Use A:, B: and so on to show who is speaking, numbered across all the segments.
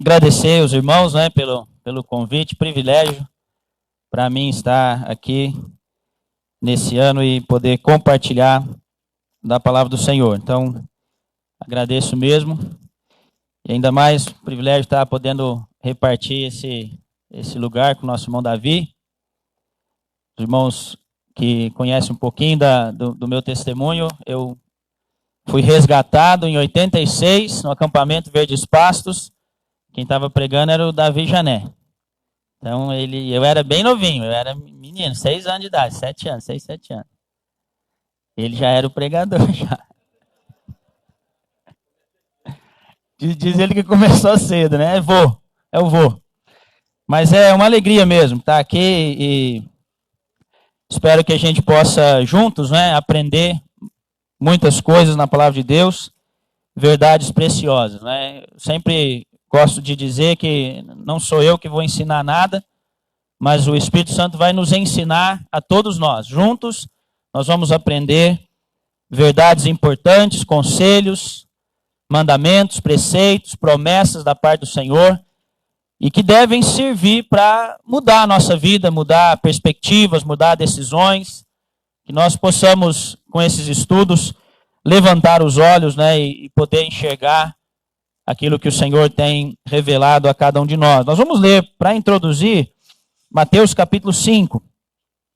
A: Agradecer os irmãos, né, pelo convite, privilégio para mim estar aqui nesse ano e poder compartilhar da palavra do Senhor. Então, agradeço mesmo e ainda mais o privilégio de estar podendo repartir esse lugar com o nosso irmão Davi. Os irmãos que conhecem um pouquinho do meu testemunho, eu fui resgatado em 86 no acampamento Verdes Pastos. Quem estava pregando era o Davi Jané. Então, eu era bem novinho, eu era menino, 6 anos de idade, 7 anos, 6, 7 anos. Ele já era o pregador, já. Diz ele que começou cedo, né? É o vô. Mas é uma alegria mesmo estar aqui e espero que a gente possa juntos, né, aprender muitas coisas na palavra de Deus, verdades preciosas, né? Eu sempre gosto de dizer que não sou eu que vou ensinar nada, mas o Espírito Santo vai nos ensinar a todos nós. Juntos, nós vamos aprender verdades importantes, conselhos, mandamentos, preceitos, promessas da parte do Senhor, e que devem servir para mudar a nossa vida, mudar perspectivas, mudar decisões, que nós possamos, com esses estudos, levantar os olhos, né, e poder enxergar aquilo que o Senhor tem revelado a cada um de nós. Nós vamos ler, para introduzir, Mateus capítulo 5.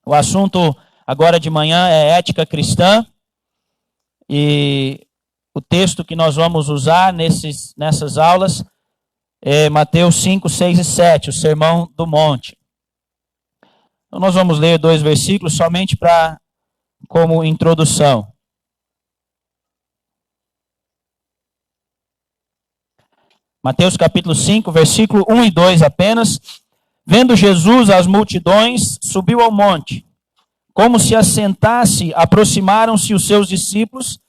A: O assunto agora de manhã é ética cristã. E o texto que nós vamos usar nessas aulas é Mateus 5, 6 e 7, o Sermão do Monte. Então nós vamos ler 2 versículos somente como introdução. Mateus capítulo 5, versículo 1 e 2 apenas. Vendo Jesus as multidões, subiu ao monte. Como se assentasse, aproximaram-se os seus discípulos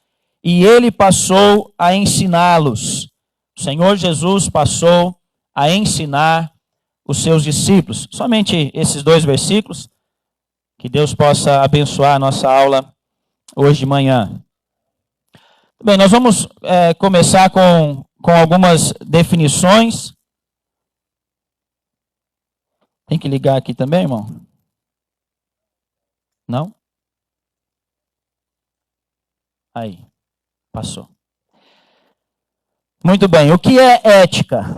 A: e ele passou a ensiná-los. O Senhor Jesus passou a ensinar os seus discípulos. Somente esses 2 versículos. Que Deus possa abençoar a nossa aula hoje de manhã. Bem, nós vamos começar com algumas definições. Tem que ligar aqui também, irmão? Não? Aí, passou. Muito bem, o que é ética?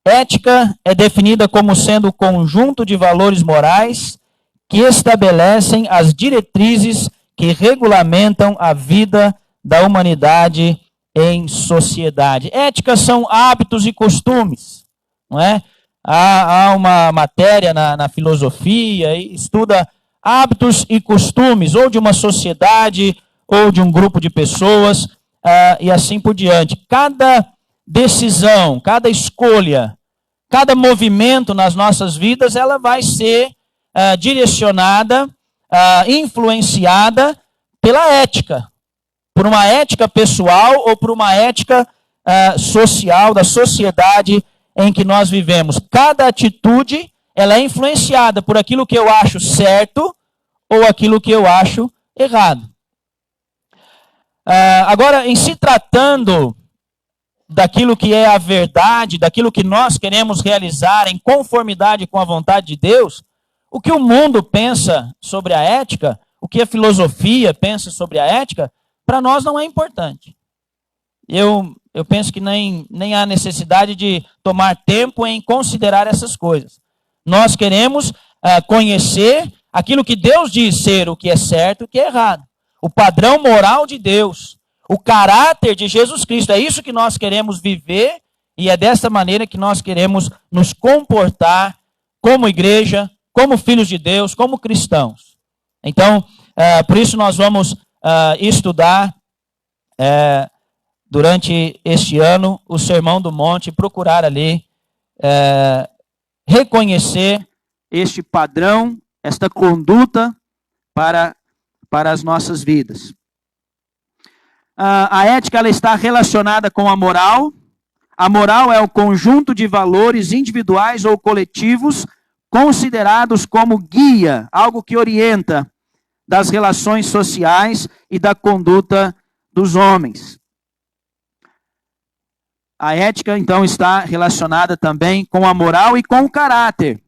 A: Ética é definida como sendo o conjunto de valores morais que estabelecem as diretrizes que regulamentam a vida da humanidade em sociedade. Ética são hábitos e costumes, não é? Há uma matéria na filosofia, estuda hábitos e costumes, ou de uma sociedade, ou de um grupo de pessoas, e assim por diante. Cada decisão, cada escolha, cada movimento nas nossas vidas, ela vai ser direcionada, influenciada pela ética. Por uma ética pessoal ou por uma ética social, da sociedade em que nós vivemos. Cada atitude, ela é influenciada por aquilo que eu acho certo ou aquilo que eu acho errado. Agora, em se tratando daquilo que é a verdade, daquilo que nós queremos realizar em conformidade com a vontade de Deus, o que o mundo pensa sobre a ética, o que a filosofia pensa sobre a ética, para nós não é importante. Eu penso que nem há necessidade de tomar tempo em considerar essas coisas. Nós queremos conhecer aquilo que Deus diz ser o que é certo e o que é errado. O padrão moral de Deus, o caráter de Jesus Cristo. É isso que nós queremos viver e é dessa maneira que nós queremos nos comportar como igreja, como filhos de Deus, como cristãos. Então, por isso nós vamos estudar durante este ano o Sermão do Monte, procurar ali reconhecer este padrão, esta conduta para as nossas vidas. A ética ela está relacionada com a moral. A moral é o conjunto de valores individuais ou coletivos considerados como guia, algo que orienta das relações sociais e da conduta dos homens. A ética, então, está relacionada também com a moral e com o caráter.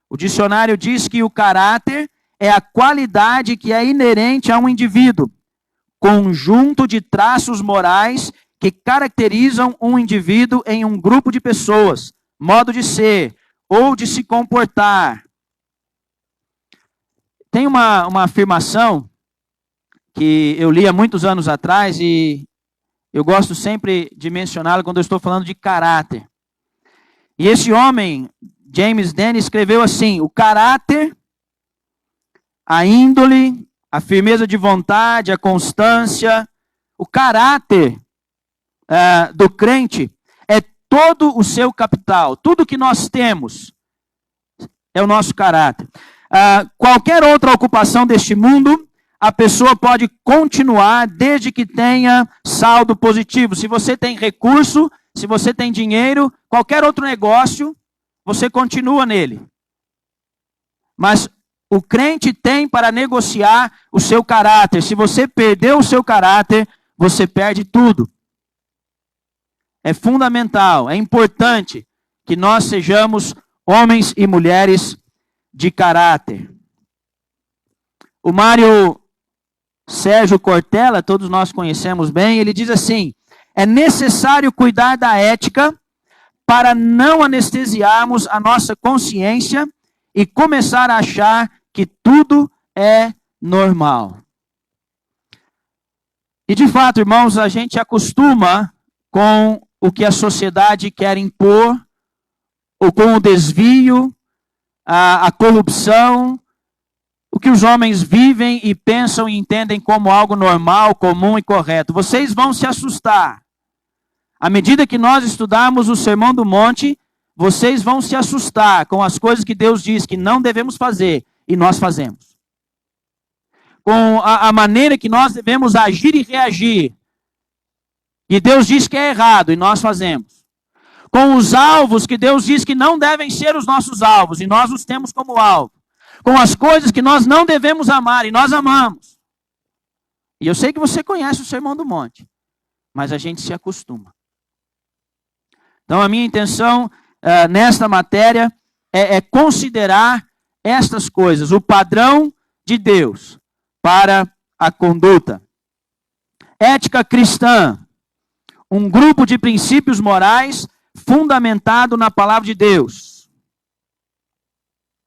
A: O dicionário diz que o caráter é a qualidade que é inerente a um indivíduo, conjunto de traços morais que caracterizam um indivíduo em um grupo de pessoas, modo de ser ou de se comportar. Tem uma afirmação que eu li há muitos anos atrás e eu gosto sempre de mencioná-la quando eu estou falando de caráter. E esse homem, James Denny, escreveu assim: o caráter, a índole, a firmeza de vontade, a constância, o caráter do crente é todo o seu capital. Tudo que nós temos é o nosso caráter. Qualquer outra ocupação deste mundo, a pessoa pode continuar desde que tenha saldo positivo. Se você tem recurso, se você tem dinheiro, qualquer outro negócio, você continua nele. Mas o crente tem para negociar o seu caráter. Se você perdeu o seu caráter, você perde tudo. É fundamental, é importante que nós sejamos homens e mulheres de caráter. O Mário Sérgio Cortella, todos nós conhecemos bem, ele diz assim: é necessário cuidar da ética para não anestesiarmos a nossa consciência e começar a achar que tudo é normal. E de fato, irmãos, a gente acostuma com o que a sociedade quer impor, ou com o desvio, a corrupção, o que os homens vivem e pensam e entendem como algo normal, comum e correto. Vocês vão se assustar. À medida que nós estudarmos o Sermão do Monte, vocês vão se assustar com as coisas que Deus diz que não devemos fazer e nós fazemos. Com a maneira que nós devemos agir e reagir. E Deus diz que é errado e nós fazemos. Com os alvos que Deus diz que não devem ser os nossos alvos e nós os temos como alvo. Com as coisas que nós não devemos amar e nós amamos. E eu sei que você conhece o Sermão do Monte, mas a gente se acostuma. Então a minha intenção nesta matéria é considerar estas coisas, o padrão de Deus para a conduta. Ética cristã, um grupo de princípios morais fundamentado na palavra de Deus.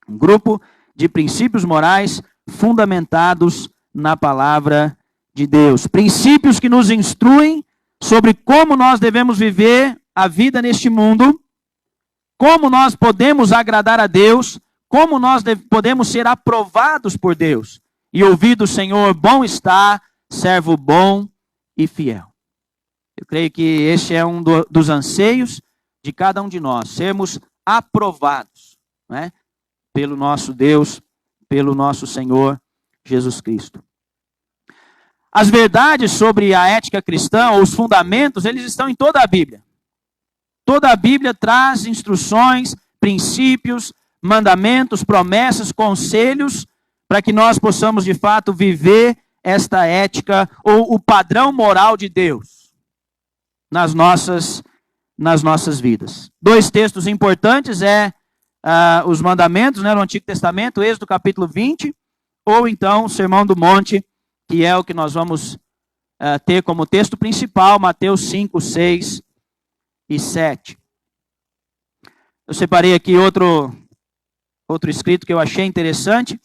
A: Um grupo de princípios morais fundamentados na palavra de Deus. Princípios que nos instruem sobre como nós devemos viver a vida neste mundo, como nós podemos agradar a Deus, como nós podemos ser aprovados por Deus e ouvir do Senhor: bom está, servo bom e fiel. Eu creio que este é um dos anseios de cada um de nós, sermos aprovados, né, pelo nosso Deus, pelo nosso Senhor Jesus Cristo. As verdades sobre a ética cristã, ou os fundamentos, eles estão em toda a Bíblia. Toda a Bíblia traz instruções, princípios, mandamentos, promessas, conselhos, para que nós possamos de fato viver esta ética, ou o padrão moral de Deus, nas nossas vidas. Dois textos importantes os mandamentos, né, no Antigo Testamento, Êxodo capítulo 20, ou então o Sermão do Monte, que é o que nós vamos ter como texto principal, Mateus 5, 6 e 7. Eu separei aqui outro escrito que eu achei interessante.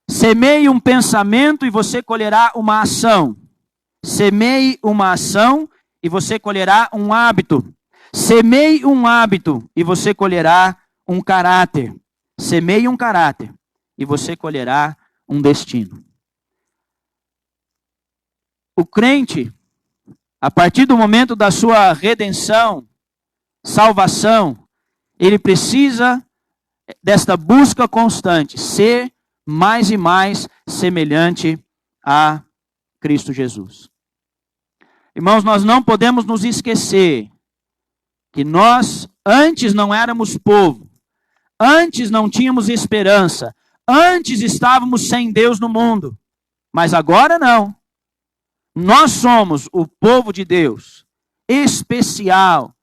A: Semeie um pensamento e você colherá uma ação. Semeie uma ação e você colherá um hábito. Semeie um hábito e você colherá um caráter. Semeie um caráter e você colherá um destino. O crente, a partir do momento da sua redenção, salvação, ele precisa desta busca constante, ser mais e mais semelhante a Cristo Jesus. Irmãos, nós não podemos nos esquecer que nós antes não éramos povo, antes não tínhamos esperança, antes estávamos sem Deus no mundo, mas agora não. Nós somos o povo de Deus, especial,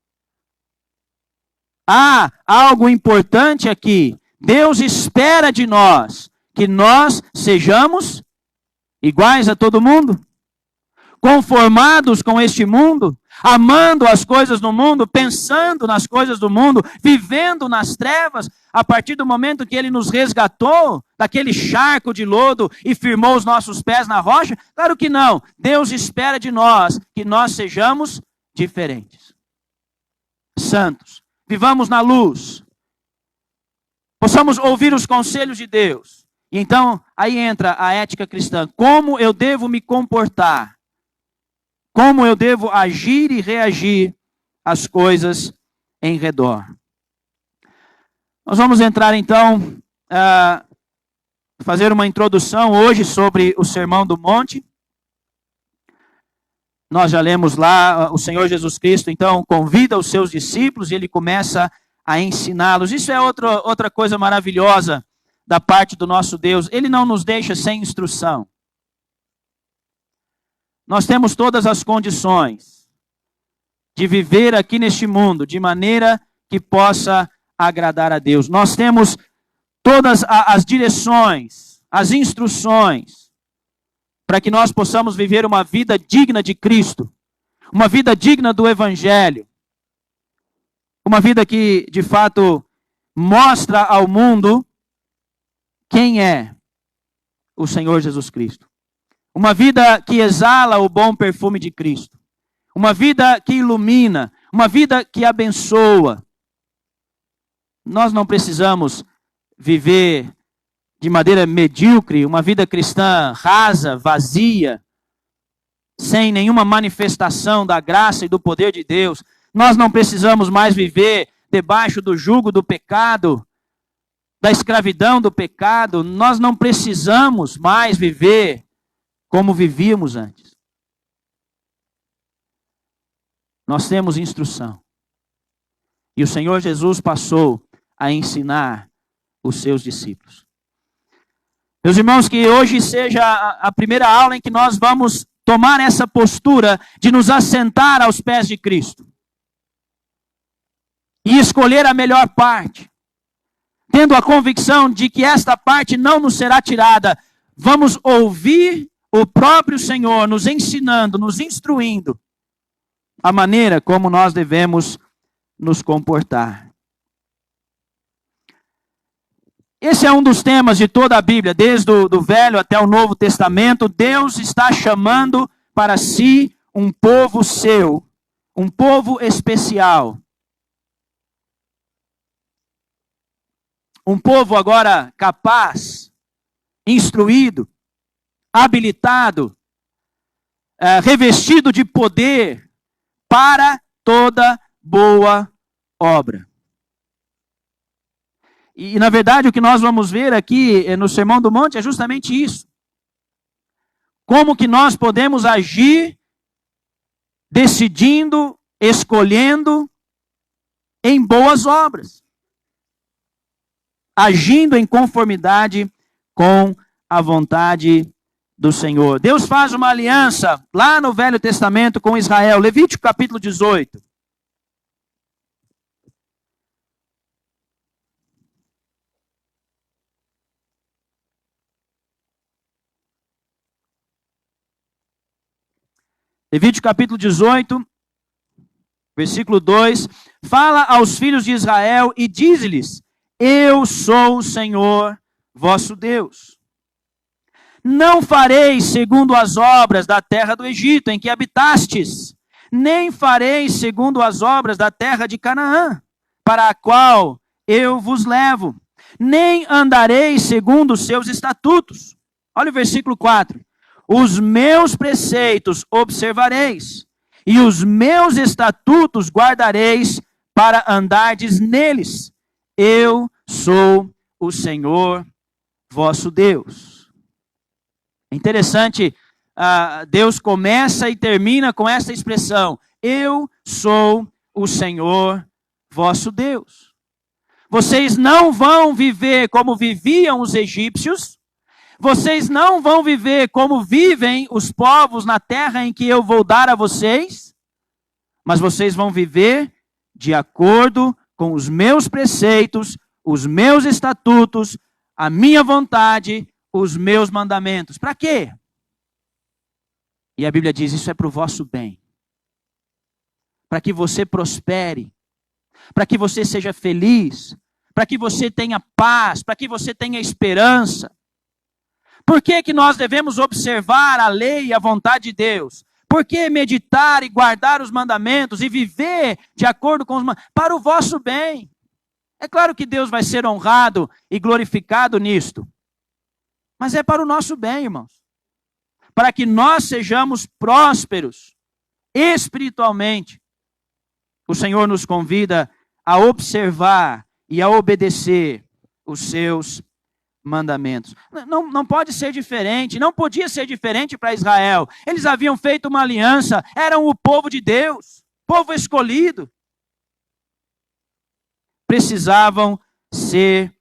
A: há algo importante aqui. Deus espera de nós que nós sejamos iguais a todo mundo, conformados com este mundo, amando as coisas do mundo, pensando nas coisas do mundo, vivendo nas trevas, a partir do momento que Ele nos resgatou daquele charco de lodo e firmou os nossos pés na rocha? Claro que não. Deus espera de nós que nós sejamos diferentes, santos, vivamos na luz, possamos ouvir os conselhos de Deus. E então, aí entra a ética cristã. Como eu devo me comportar? Como eu devo agir e reagir às coisas em redor? Nós vamos entrar então, fazer uma introdução hoje sobre o Sermão do Monte. Nós já lemos lá, o Senhor Jesus Cristo então convida os seus discípulos e Ele começa a ensiná-los. Isso é outra coisa maravilhosa da parte do nosso Deus. Ele não nos deixa sem instrução. Nós temos todas as condições de viver aqui neste mundo de maneira que possa agradar a Deus. Nós temos todas as direções, as instruções, para que nós possamos viver uma vida digna de Cristo, uma vida digna do Evangelho, uma vida que, de fato, mostra ao mundo quem é o Senhor Jesus Cristo. Uma vida que exala o bom perfume de Cristo. Uma vida que ilumina. Uma vida que abençoa. Nós não precisamos viver de maneira medíocre, uma vida cristã rasa, vazia, sem nenhuma manifestação da graça e do poder de Deus. Nós não precisamos mais viver debaixo do jugo do pecado, da escravidão do pecado. Nós não precisamos mais viver como vivíamos antes. Nós temos instrução. E o Senhor Jesus passou a ensinar os seus discípulos. Meus irmãos, que hoje seja a primeira aula em que nós vamos tomar essa postura de nos assentar aos pés de Cristo. E escolher a melhor parte. Tendo a convicção de que esta parte não nos será tirada. Vamos ouvir o próprio Senhor nos ensinando, nos instruindo a maneira como nós devemos nos comportar. Esse é um dos temas de toda a Bíblia, desde o Velho até o Novo Testamento. Deus está chamando para si um povo seu, um povo especial. Um povo agora capaz, instruído, habilitado, revestido de poder para toda boa obra. E, na verdade, o que nós vamos ver aqui no Sermão do Monte é justamente isso. Como que nós podemos agir decidindo, escolhendo em boas obras. Agindo em conformidade com a vontade do Senhor. Deus faz uma aliança lá no Velho Testamento com Israel. Levítico capítulo 18. Levítico capítulo 18, versículo 2. Fala aos filhos de Israel e diz-lhes: Eu sou o Senhor vosso Deus. Não fareis segundo as obras da terra do Egito, em que habitastes, nem fareis segundo as obras da terra de Canaã, para a qual eu vos levo, nem andareis segundo os seus estatutos. Olha o versículo 4. Os meus preceitos observareis, e os meus estatutos guardareis, para andardes neles. Eu sou o Senhor vosso Deus. É interessante, Deus começa e termina com essa expressão: Eu sou o Senhor vosso Deus. Vocês não vão viver como viviam os egípcios, vocês não vão viver como vivem os povos na terra em que eu vou dar a vocês, mas vocês vão viver de acordo com os meus preceitos, os meus estatutos, a minha vontade, os meus mandamentos. Para quê? E a Bíblia diz, isso é para o vosso bem. Para que você prospere, para que você seja feliz, para que você tenha paz, para que você tenha esperança. Por que que nós devemos observar a lei e a vontade de Deus? Por que meditar e guardar os mandamentos e viver de acordo com os mandamentos? Para o vosso bem. É claro que Deus vai ser honrado e glorificado nisto. Mas é para o nosso bem, irmãos. Para que nós sejamos prósperos espiritualmente. O Senhor nos convida a observar e a obedecer os seus mandamentos. Não pode ser diferente, não podia ser diferente para Israel. Eles haviam feito uma aliança, eram o povo de Deus, povo escolhido. Precisavam ser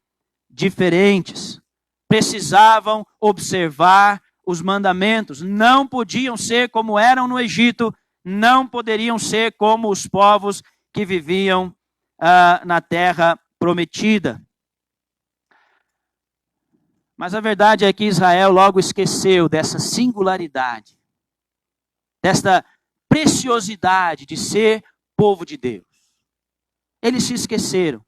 A: diferentes, precisavam observar os mandamentos, não podiam ser como eram no Egito, não poderiam ser como os povos que viviam na terra prometida. Mas a verdade é que Israel logo esqueceu dessa singularidade, desta preciosidade de ser povo de Deus. Eles se esqueceram.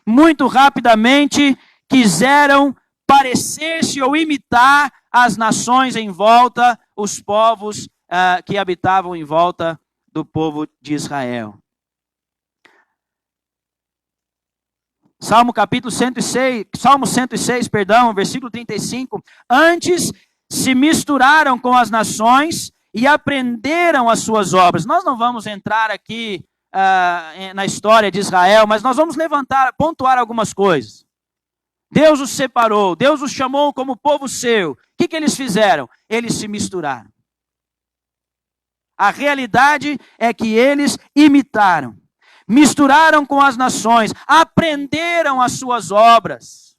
A: Muito rapidamente quiseram parecer-se ou imitar as nações em volta, os povos que habitavam em volta do povo de Israel. Salmo 106, versículo 35. Antes se misturaram com as nações e aprenderam as suas obras. Nós não vamos entrar aqui na história de Israel, mas nós vamos pontuar algumas coisas. Deus os separou, Deus os chamou como povo seu. O que eles fizeram? Eles se misturaram. A realidade é que eles imitaram, misturaram com as nações, aprenderam as suas obras.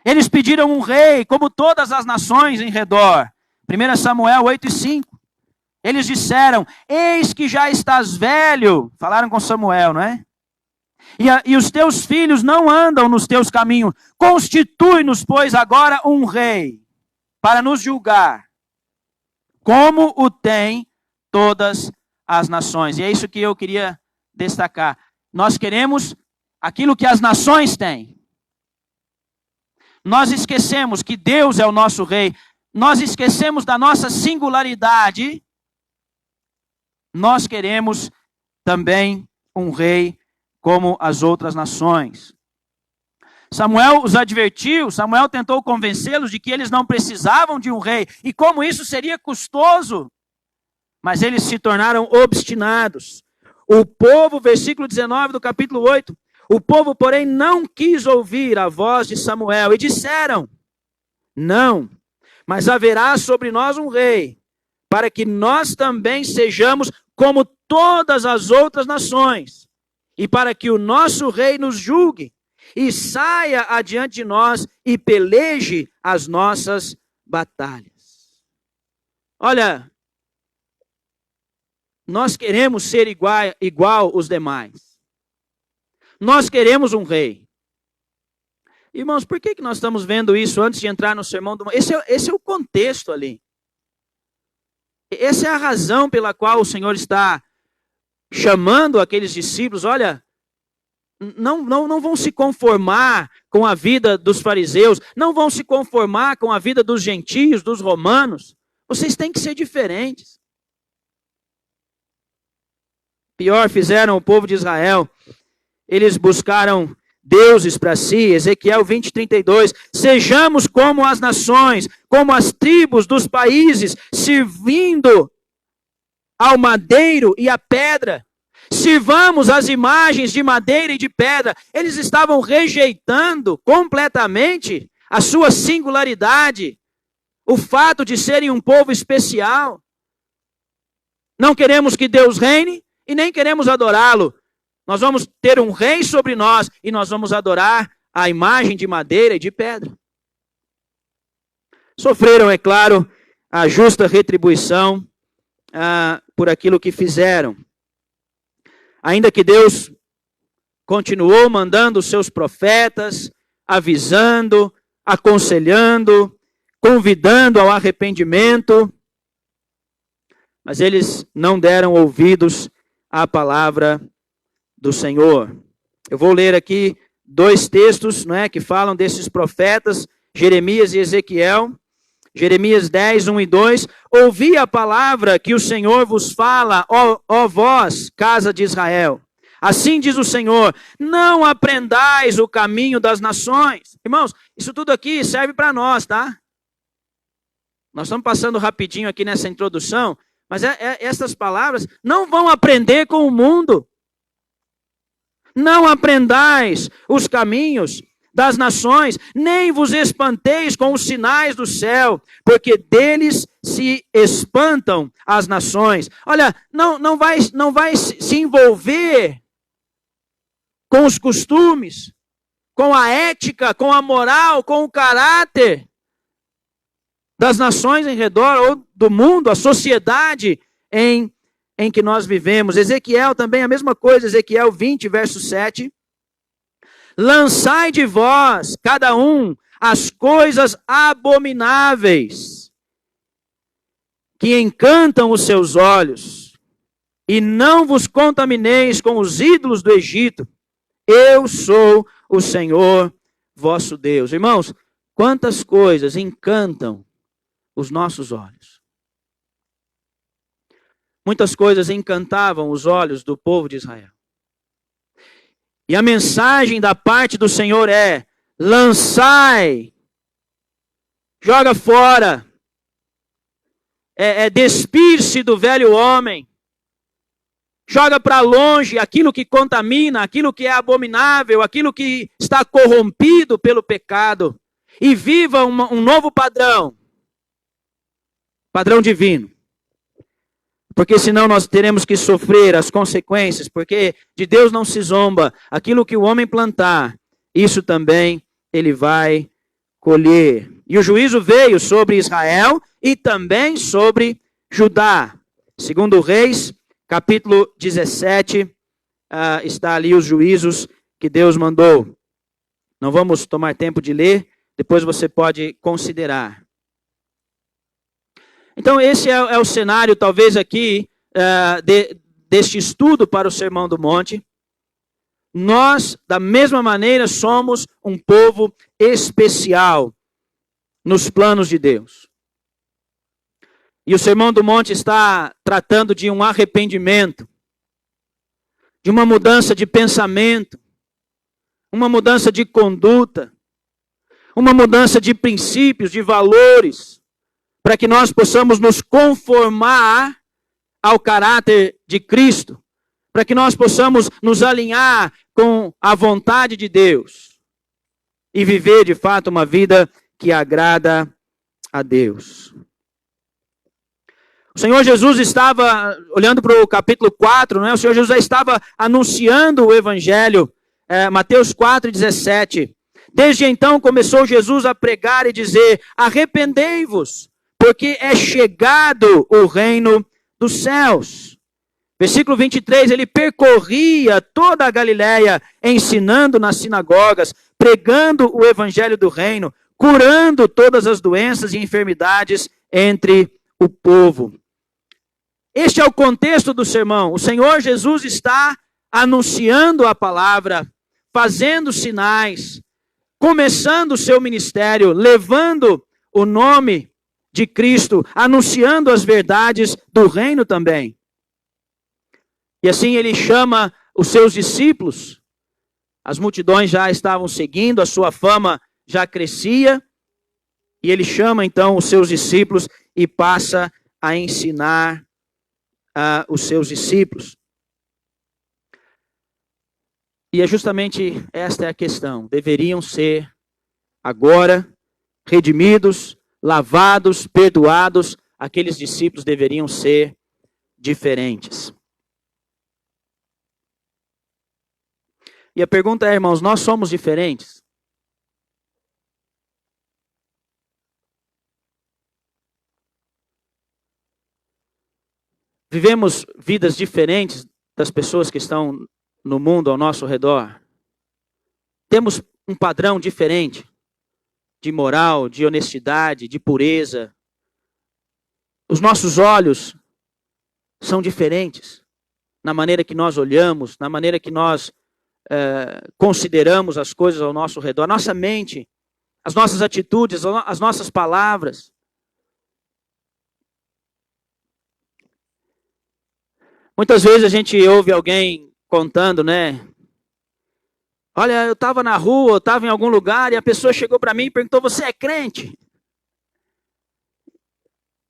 A: Eles pediram um rei, como todas as nações em redor. 1 Samuel 8:5. Eles disseram, eis que já estás velho. Falaram com Samuel, não é? E os teus filhos não andam nos teus caminhos. Constitui-nos, pois, agora um rei, para nos julgar, como o tem todas as nações. E é isso que eu queria destacar. Nós queremos aquilo que as nações têm. Nós esquecemos que Deus é o nosso rei. Nós esquecemos da nossa singularidade. Nós queremos também um rei como as outras nações. Samuel os advertiu, Samuel tentou convencê-los de que eles não precisavam de um rei, e como isso seria custoso. Mas eles se tornaram obstinados. O povo, versículo 19 do capítulo 8, o povo, porém, não quis ouvir a voz de Samuel, e disseram, não, mas haverá sobre nós um rei, para que nós também sejamos como todas as outras nações, e para que o nosso rei nos julgue, e saia adiante de nós, e peleje as nossas batalhas. Olha, nós queremos ser igual os demais. Nós queremos um rei. Irmãos, por que nós estamos vendo isso antes de entrar no sermão do... Esse é o contexto ali. Essa é a razão pela qual o Senhor está chamando aqueles discípulos. Olha, não vão se conformar com a vida dos fariseus, não vão se conformar com a vida dos gentios, dos romanos. Vocês têm que ser diferentes. Pior fizeram o povo de Israel. Eles buscaram deuses para si. Ezequiel 20:32. Sejamos como as nações, como as tribos dos países, servindo ao madeiro e à pedra. Sirvamos as imagens de madeira e de pedra. Eles estavam rejeitando completamente a sua singularidade, o fato de serem um povo especial. Não queremos que Deus reine e nem queremos adorá-lo. Nós vamos ter um rei sobre nós e nós vamos adorar a imagem de madeira e de pedra. Sofreram, é claro, a justa retribuição por aquilo que fizeram. Ainda que Deus continuou mandando os seus profetas, avisando, aconselhando, convidando ao arrependimento, mas eles não deram ouvidos à palavra do Senhor. Eu vou ler aqui 2 textos, não é, que falam desses profetas, Jeremias e Ezequiel. Jeremias 10, 1 e 2. Ouvi a palavra que o Senhor vos fala, ó vós, casa de Israel. Assim diz o Senhor, não aprendais o caminho das nações. Irmãos, isso tudo aqui serve para nós, tá? Nós estamos passando rapidinho aqui nessa introdução, mas essas palavras não vão aprender com o mundo. Não aprendais os caminhos das nações, nem vos espanteis com os sinais do céu, porque deles se espantam as nações. Olha, não vai se envolver com os costumes, com a ética, com a moral, com o caráter das nações em redor, ou do mundo, a sociedade em que nós vivemos. Ezequiel também a mesma coisa, Ezequiel 20, verso 7. Lançai de vós, cada um, as coisas abomináveis que encantam os seus olhos, e não vos contamineis com os ídolos do Egito. Eu sou o Senhor vosso Deus. Irmãos, quantas coisas encantam os nossos olhos. Muitas coisas encantavam os olhos do povo de Israel. E a mensagem da parte do Senhor é: lançai, joga fora, despir-se do velho homem, joga para longe aquilo que contamina, aquilo que é abominável, aquilo que está corrompido pelo pecado, e viva um novo padrão divino. Porque senão nós teremos que sofrer as consequências, porque de Deus não se zomba. Aquilo que o homem plantar, isso também ele vai colher. E o juízo veio sobre Israel e também sobre Judá. Segundo Reis, capítulo 17, está ali os juízos que Deus mandou. Não vamos tomar tempo de ler, depois você pode considerar. Então esse é o cenário, talvez aqui, deste estudo para o Sermão do Monte. Nós, da mesma maneira, somos um povo especial nos planos de Deus. E o Sermão do Monte está tratando de um arrependimento, de uma mudança de pensamento, uma mudança de conduta, uma mudança de princípios, de valores, para que nós possamos nos conformar ao caráter de Cristo, para que nós possamos nos alinhar com a vontade de Deus e viver de fato uma vida que agrada a Deus. O Senhor Jesus estava, olhando para o capítulo 4, o Senhor Jesus já estava anunciando o Evangelho, Mateus 4,17. Desde então começou Jesus a pregar e dizer: arrependei-vos, porque é chegado o reino dos céus. Versículo 23, ele percorria toda a Galileia, ensinando nas sinagogas, pregando o evangelho do reino, curando todas as doenças e enfermidades entre o povo. Este é o contexto do sermão. O Senhor Jesus está anunciando a palavra, fazendo sinais, começando o seu ministério, levando o nome de Cristo, anunciando as verdades do reino também. E assim ele chama os seus discípulos. As multidões já estavam seguindo, a sua fama já crescia. E ele chama então os seus discípulos e passa a ensinar os seus discípulos. E é justamente esta é a questão. Deveriam ser agora redimidos, lavados, perdoados. Aqueles discípulos deveriam ser diferentes. E a pergunta é, irmãos, nós somos diferentes? Vivemos vidas diferentes das pessoas que estão no mundo ao nosso redor. Temos um padrão diferente de moral, de honestidade, de pureza. Os nossos olhos são diferentes na maneira que nós olhamos, na maneira que nós consideramos as coisas ao nosso redor. A nossa mente, as nossas atitudes, as nossas palavras. Muitas vezes a gente ouve alguém contando, né? Olha, eu estava na rua, eu estava em algum lugar e a pessoa chegou para mim e perguntou: você é crente?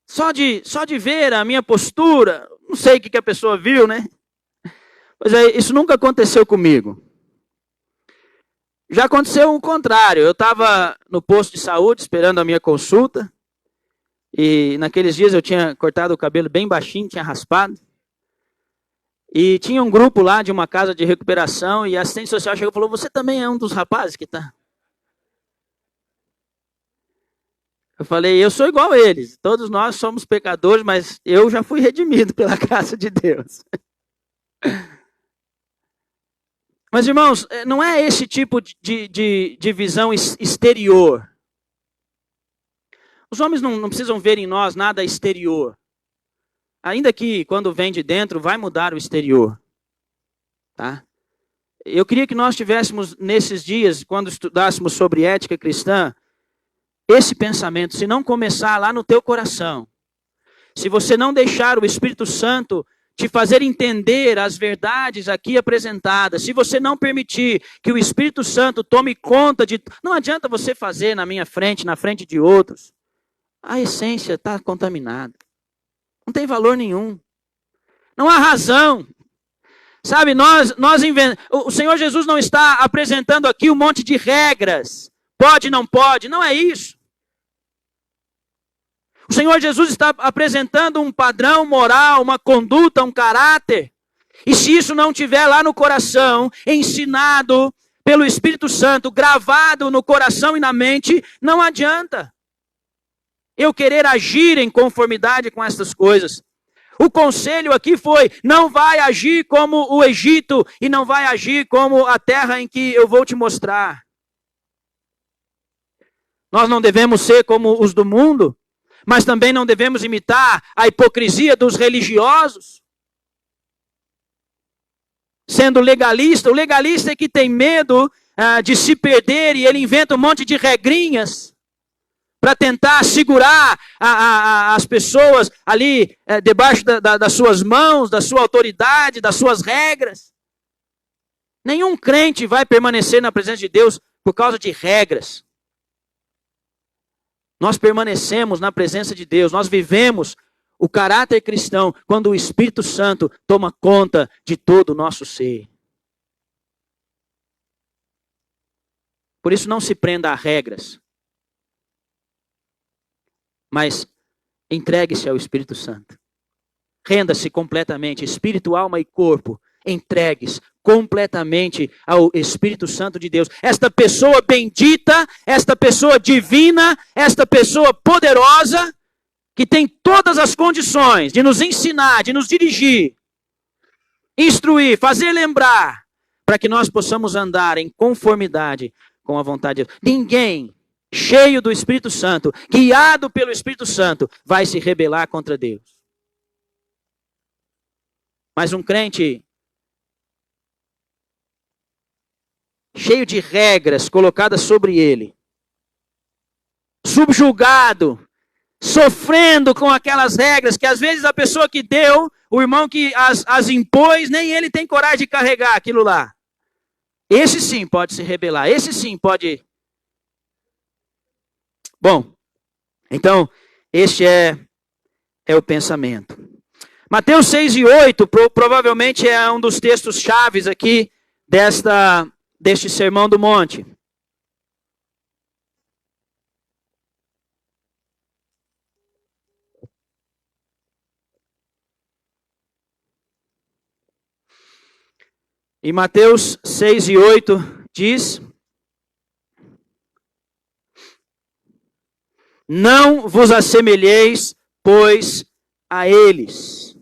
A: Só de ver a minha postura, não sei o que a pessoa viu, né? Pois é, isso nunca aconteceu comigo. Já aconteceu o contrário. Eu estava no posto de saúde esperando a minha consulta. E naqueles dias eu tinha cortado o cabelo bem baixinho, tinha raspado. E tinha um grupo lá de uma casa de recuperação e a assistente social chegou e falou: você também é um dos rapazes que está? Eu falei: eu sou igual a eles. Todos nós somos pecadores, mas eu já fui redimido pela graça de Deus. Mas, irmãos, não é esse tipo de visão exterior. Os homens não precisam ver em nós nada exterior. Ainda que, quando vem de dentro, vai mudar o exterior. Tá? Eu queria que nós tivéssemos, nesses dias, quando estudássemos sobre ética cristã, esse pensamento, se não começar lá no teu coração, se você não deixar o Espírito Santo te fazer entender as verdades aqui apresentadas, se você não permitir que o Espírito Santo tome conta de... Não adianta você fazer na minha frente, na frente de outros. A essência está contaminada. Não tem valor nenhum. Não há razão. Sabe, o Senhor Jesus não está apresentando aqui um monte de regras. Pode, não pode. Não é isso. O Senhor Jesus está apresentando um padrão moral, uma conduta, um caráter. E se isso não estiver lá no coração, ensinado pelo Espírito Santo, gravado no coração e na mente, não adianta eu querer agir em conformidade com essas coisas. O conselho aqui foi: não vai agir como o Egito e não vai agir como a terra em que eu vou te mostrar. Nós não devemos ser como os do mundo, mas também não devemos imitar a hipocrisia dos religiosos. Sendo legalista, o legalista é que tem medo de se perder e ele inventa um monte de regrinhas para tentar segurar as pessoas ali debaixo das suas mãos, da sua autoridade, das suas regras. Nenhum crente vai permanecer na presença de Deus por causa de regras. Nós permanecemos na presença de Deus, nós vivemos o caráter cristão quando o Espírito Santo toma conta de todo o nosso ser. Por isso não se prenda a regras, mas entregue-se ao Espírito Santo. Renda-se completamente, espírito, alma e corpo. Entregues completamente ao Espírito Santo de Deus. Esta pessoa bendita, esta pessoa divina, esta pessoa poderosa, que tem todas as condições de nos ensinar, de nos dirigir, instruir, fazer lembrar, para que nós possamos andar em conformidade com a vontade de Deus. Ninguém cheio do Espírito Santo, guiado pelo Espírito Santo, vai se rebelar contra Deus. Mas um crente cheio de regras colocadas sobre ele, subjugado, sofrendo com aquelas regras que às vezes a pessoa que deu, o irmão que as impôs, nem ele tem coragem de carregar aquilo lá. Esse sim pode se rebelar, esse sim pode... Bom, então, este é o pensamento. Mateus 6 e 8 provavelmente é um dos textos chaves aqui deste Sermão do Monte. E Mateus 6 e 8 diz: não vos assemelheis, pois, a eles.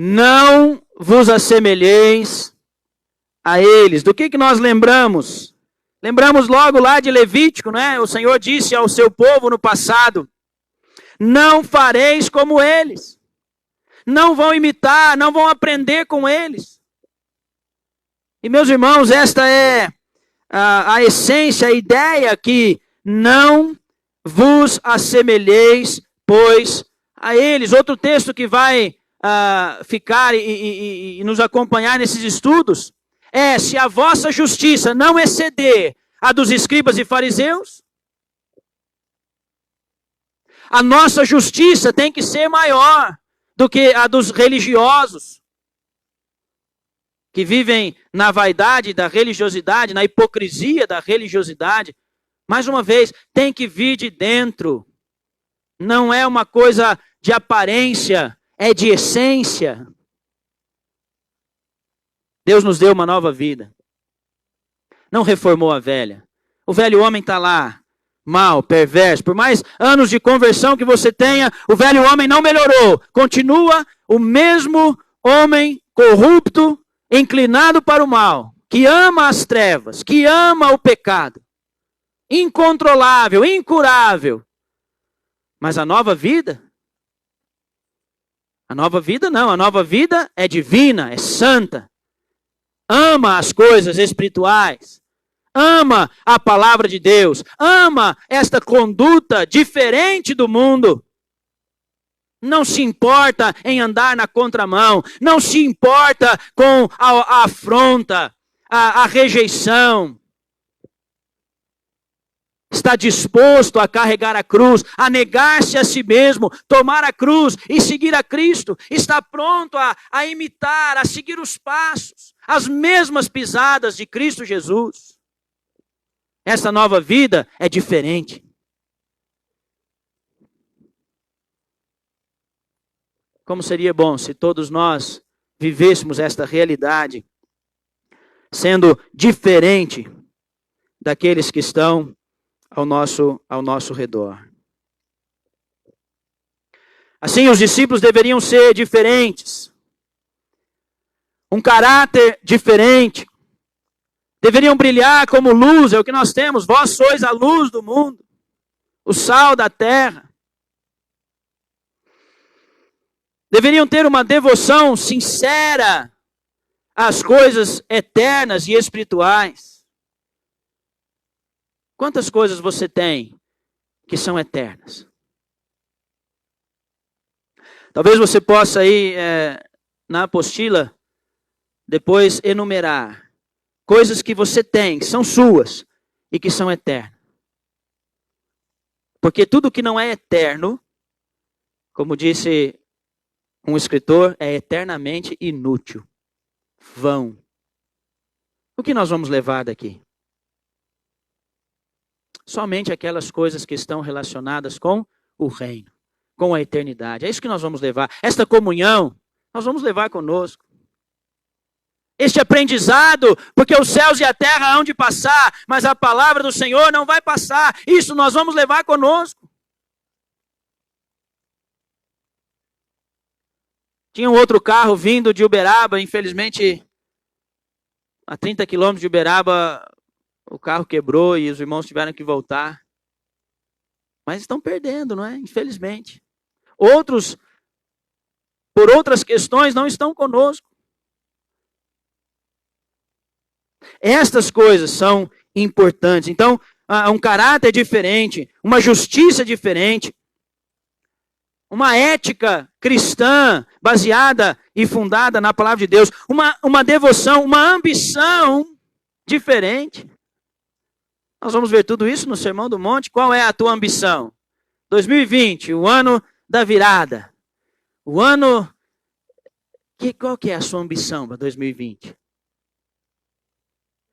A: não vos assemelheis a eles. Do que nós lembramos? Lembramos logo lá de Levítico, né? O Senhor disse ao seu povo no passado: não fareis como eles. Não vão imitar, não vão aprender com eles. E meus irmãos, esta é a essência, a ideia que não vos assemelheis, pois, a eles. Outro texto que vai ficar e nos acompanhar nesses estudos é: se a vossa justiça não exceder a dos escribas e fariseus, a nossa justiça tem que ser maior do que a dos religiosos, que vivem na vaidade da religiosidade, na hipocrisia da religiosidade. Mais uma vez, tem que vir de dentro. Não é uma coisa de aparência, é de essência. Deus nos deu uma nova vida. Não reformou a velha. O velho homem está lá, mal, perverso. Por mais anos de conversão que você tenha, o velho homem não melhorou. Continua o mesmo homem corrupto, inclinado para o mal, que ama as trevas, que ama o pecado. Incontrolável, incurável. Mas a nova vida? A nova vida não. A nova vida é divina, é santa. Ama as coisas espirituais. Ama a palavra de Deus. Ama esta conduta diferente do mundo. Não se importa em andar na contramão. Não se importa com a afronta, a rejeição. Está disposto a carregar a cruz, a negar-se a si mesmo, tomar a cruz e seguir a Cristo. Está pronto a imitar, a seguir os passos, as mesmas pisadas de Cristo Jesus. Essa nova vida é diferente. Como seria bom se todos nós vivêssemos esta realidade, sendo diferente daqueles que estão ao nosso redor. Assim, os discípulos deveriam ser diferentes. Um caráter diferente. Deveriam brilhar como luz, é o que nós temos. Vós sois a luz do mundo, o sal da terra. Deveriam ter uma devoção sincera às coisas eternas e espirituais. Quantas coisas você tem que são eternas? Talvez você possa aí, na apostila, depois enumerar coisas que você tem, que são suas e que são eternas. Porque tudo que não é eterno, como disse um escritor, é eternamente inútil, vão. O que nós vamos levar daqui? Somente aquelas coisas que estão relacionadas com o reino, com a eternidade. É isso que nós vamos levar. Esta comunhão, nós vamos levar conosco. Este aprendizado, porque os céus e a terra hão de passar, mas a palavra do Senhor não vai passar. Isso nós vamos levar conosco. Tinha um outro carro vindo de Uberaba, infelizmente, a 30 quilômetros de Uberaba, o carro quebrou e os irmãos tiveram que voltar. Mas estão perdendo, não é? Infelizmente. Outros, por outras questões, não estão conosco. Estas coisas são importantes. Então, um caráter diferente, uma justiça diferente, uma ética cristã baseada e fundada na palavra de Deus, uma devoção, uma ambição diferente. Nós vamos ver tudo isso no Sermão do Monte. Qual é a tua ambição? 2020, o ano da virada. O ano... Qual que é a sua ambição para 2020?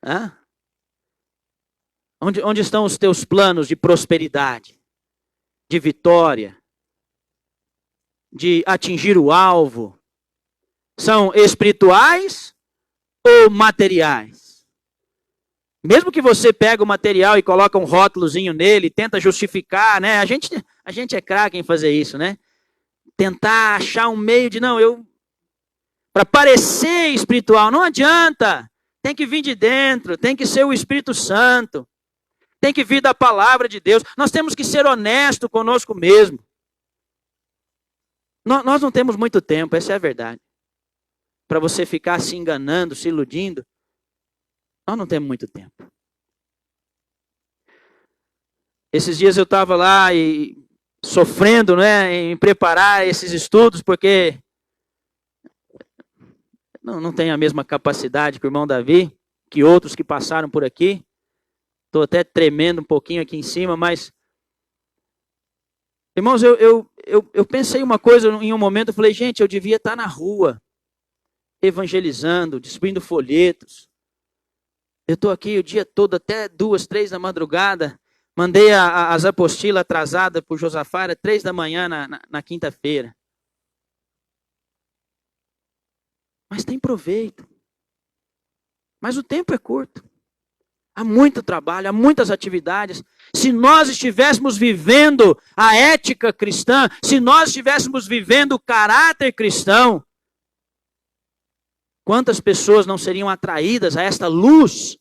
A: Hã? Onde estão os teus planos de prosperidade, de vitória, de atingir o alvo? São espirituais ou materiais? Mesmo que você pega o material e coloca um rótulozinho nele, tenta justificar, né? A gente é craque em fazer isso, né? Tentar achar um meio de, não, eu para parecer espiritual. Não adianta. Tem que vir de dentro, tem que ser o Espírito Santo. Tem que vir da palavra de Deus. Nós temos que ser honestos conosco mesmo. Nós não temos muito tempo, essa é a verdade. Para você ficar se enganando, se iludindo. Nós não temos muito tempo. Esses dias eu estava lá e sofrendo, né, em preparar esses estudos, porque não tenho a mesma capacidade que o irmão Davi, que outros que passaram por aqui. Estou até tremendo um pouquinho aqui em cima, mas... Irmãos, eu pensei uma coisa em um momento, eu falei, gente, eu devia estar na rua, evangelizando, distribuindo folhetos. Eu estou aqui o dia todo, até 2, 3 da madrugada. Mandei as apostilas atrasadas para o Josafá, era 3 da manhã na quinta-feira. Mas tem proveito. Mas o tempo é curto. Há muito trabalho, há muitas atividades. Se nós estivéssemos vivendo a ética cristã, se nós estivéssemos vivendo o caráter cristão, quantas pessoas não seriam atraídas a esta luz?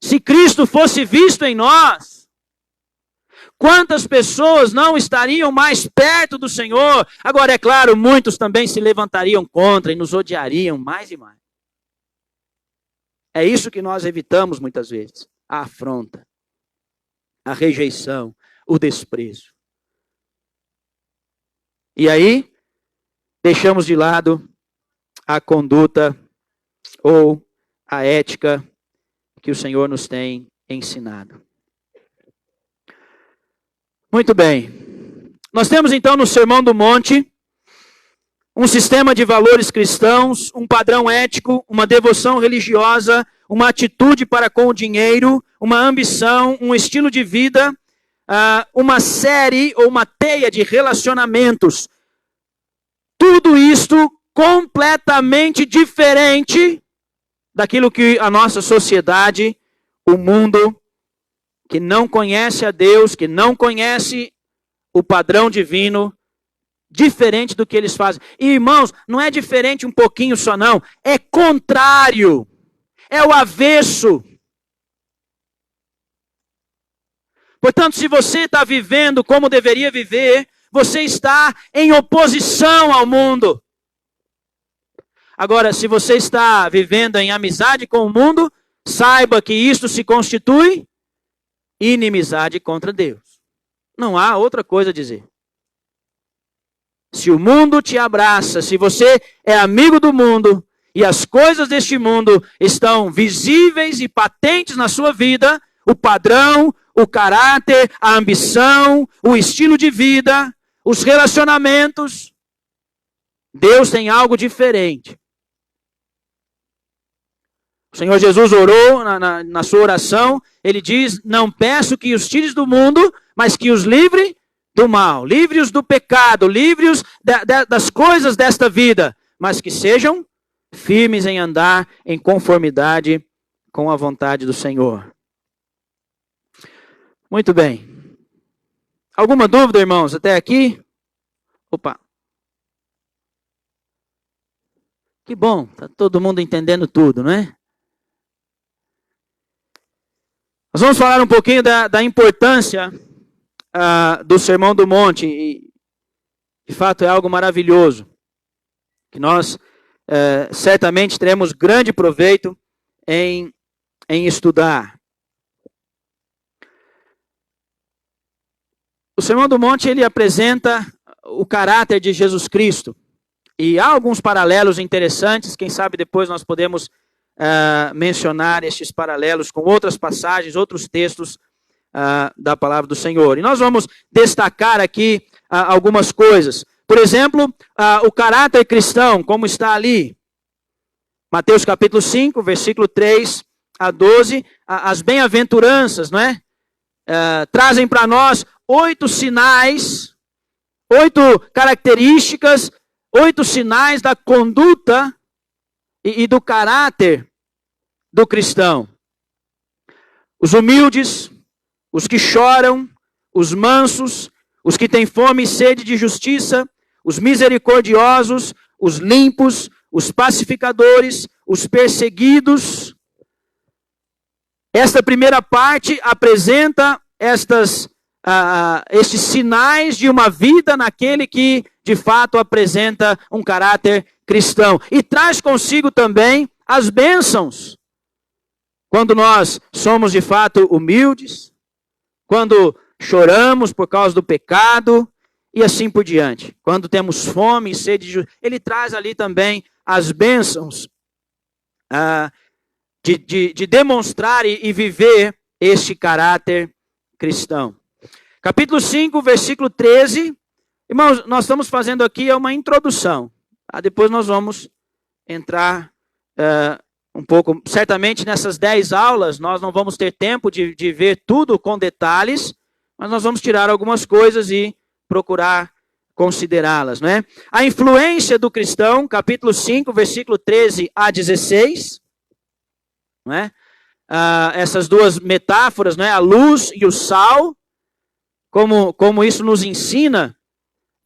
A: Se Cristo fosse visto em nós, quantas pessoas não estariam mais perto do Senhor? Agora, é claro, muitos também se levantariam contra e nos odiariam mais e mais. É isso que nós evitamos muitas vezes. A afronta, a rejeição, o desprezo. E aí, deixamos de lado a conduta ou a ética que o Senhor nos tem ensinado. Muito bem. Nós temos então no Sermão do Monte um sistema de valores cristãos, um padrão ético, uma devoção religiosa, uma atitude para com o dinheiro, uma ambição, um estilo de vida, uma série ou uma teia de relacionamentos. Tudo isto completamente diferente daquilo que a nossa sociedade, o mundo, que não conhece a Deus, que não conhece o padrão divino, diferente do que eles fazem. E, irmãos, não é diferente um pouquinho só não, é contrário, é o avesso. Portanto, se você está vivendo como deveria viver, você está em oposição ao mundo. Agora, se você está vivendo em amizade com o mundo, saiba que isto se constitui inimizade contra Deus. Não há outra coisa a dizer. Se o mundo te abraça, se você é amigo do mundo, e as coisas deste mundo estão visíveis e patentes na sua vida, o padrão, o caráter, a ambição, o estilo de vida, os relacionamentos, Deus tem algo diferente. O Senhor Jesus orou na sua oração, ele diz, não peço que os tires do mundo, mas que os livre do mal, livre-os do pecado, livre-os das coisas desta vida, mas que sejam firmes em andar em conformidade com a vontade do Senhor. Muito bem. Alguma dúvida, irmãos, até aqui? Opa. Que bom, está todo mundo entendendo tudo, não é? Nós vamos falar um pouquinho da importância do Sermão do Monte. E, de fato, é algo maravilhoso. Que nós certamente teremos grande proveito em estudar. O Sermão do Monte, ele apresenta o caráter de Jesus Cristo. E há alguns paralelos interessantes, quem sabe depois nós podemos mencionar estes paralelos com outras passagens, outros textos da palavra do Senhor. E nós vamos destacar aqui algumas coisas. Por exemplo, o caráter cristão, como está ali. Mateus capítulo 5, versículo 3 a 12, as bem-aventuranças, não é? Trazem para nós 8 sinais, 8 características, 8 sinais da conduta e do caráter do cristão. Os humildes, os que choram, os mansos, os que têm fome e sede de justiça, os misericordiosos, os limpos, os pacificadores, os perseguidos. Esta primeira parte apresenta estes sinais de uma vida naquele que, de fato, apresenta um caráter cristão. E traz consigo também as bênçãos. Quando nós somos, de fato, humildes, quando choramos por causa do pecado, e assim por diante. Quando temos fome e sede de justiça, ele traz ali também as bênçãos de demonstrar e viver este caráter cristão. Capítulo 5, versículo 13. Irmãos, nós estamos fazendo aqui uma introdução. Depois nós vamos entrar um pouco. Certamente nessas 10 aulas nós não vamos ter tempo de ver tudo com detalhes, mas nós vamos tirar algumas coisas e procurar considerá-las, não é? A influência do cristão, capítulo 5, versículo 13 a 16, não é? Essas duas metáforas, não é? A luz e o sal, como isso nos ensina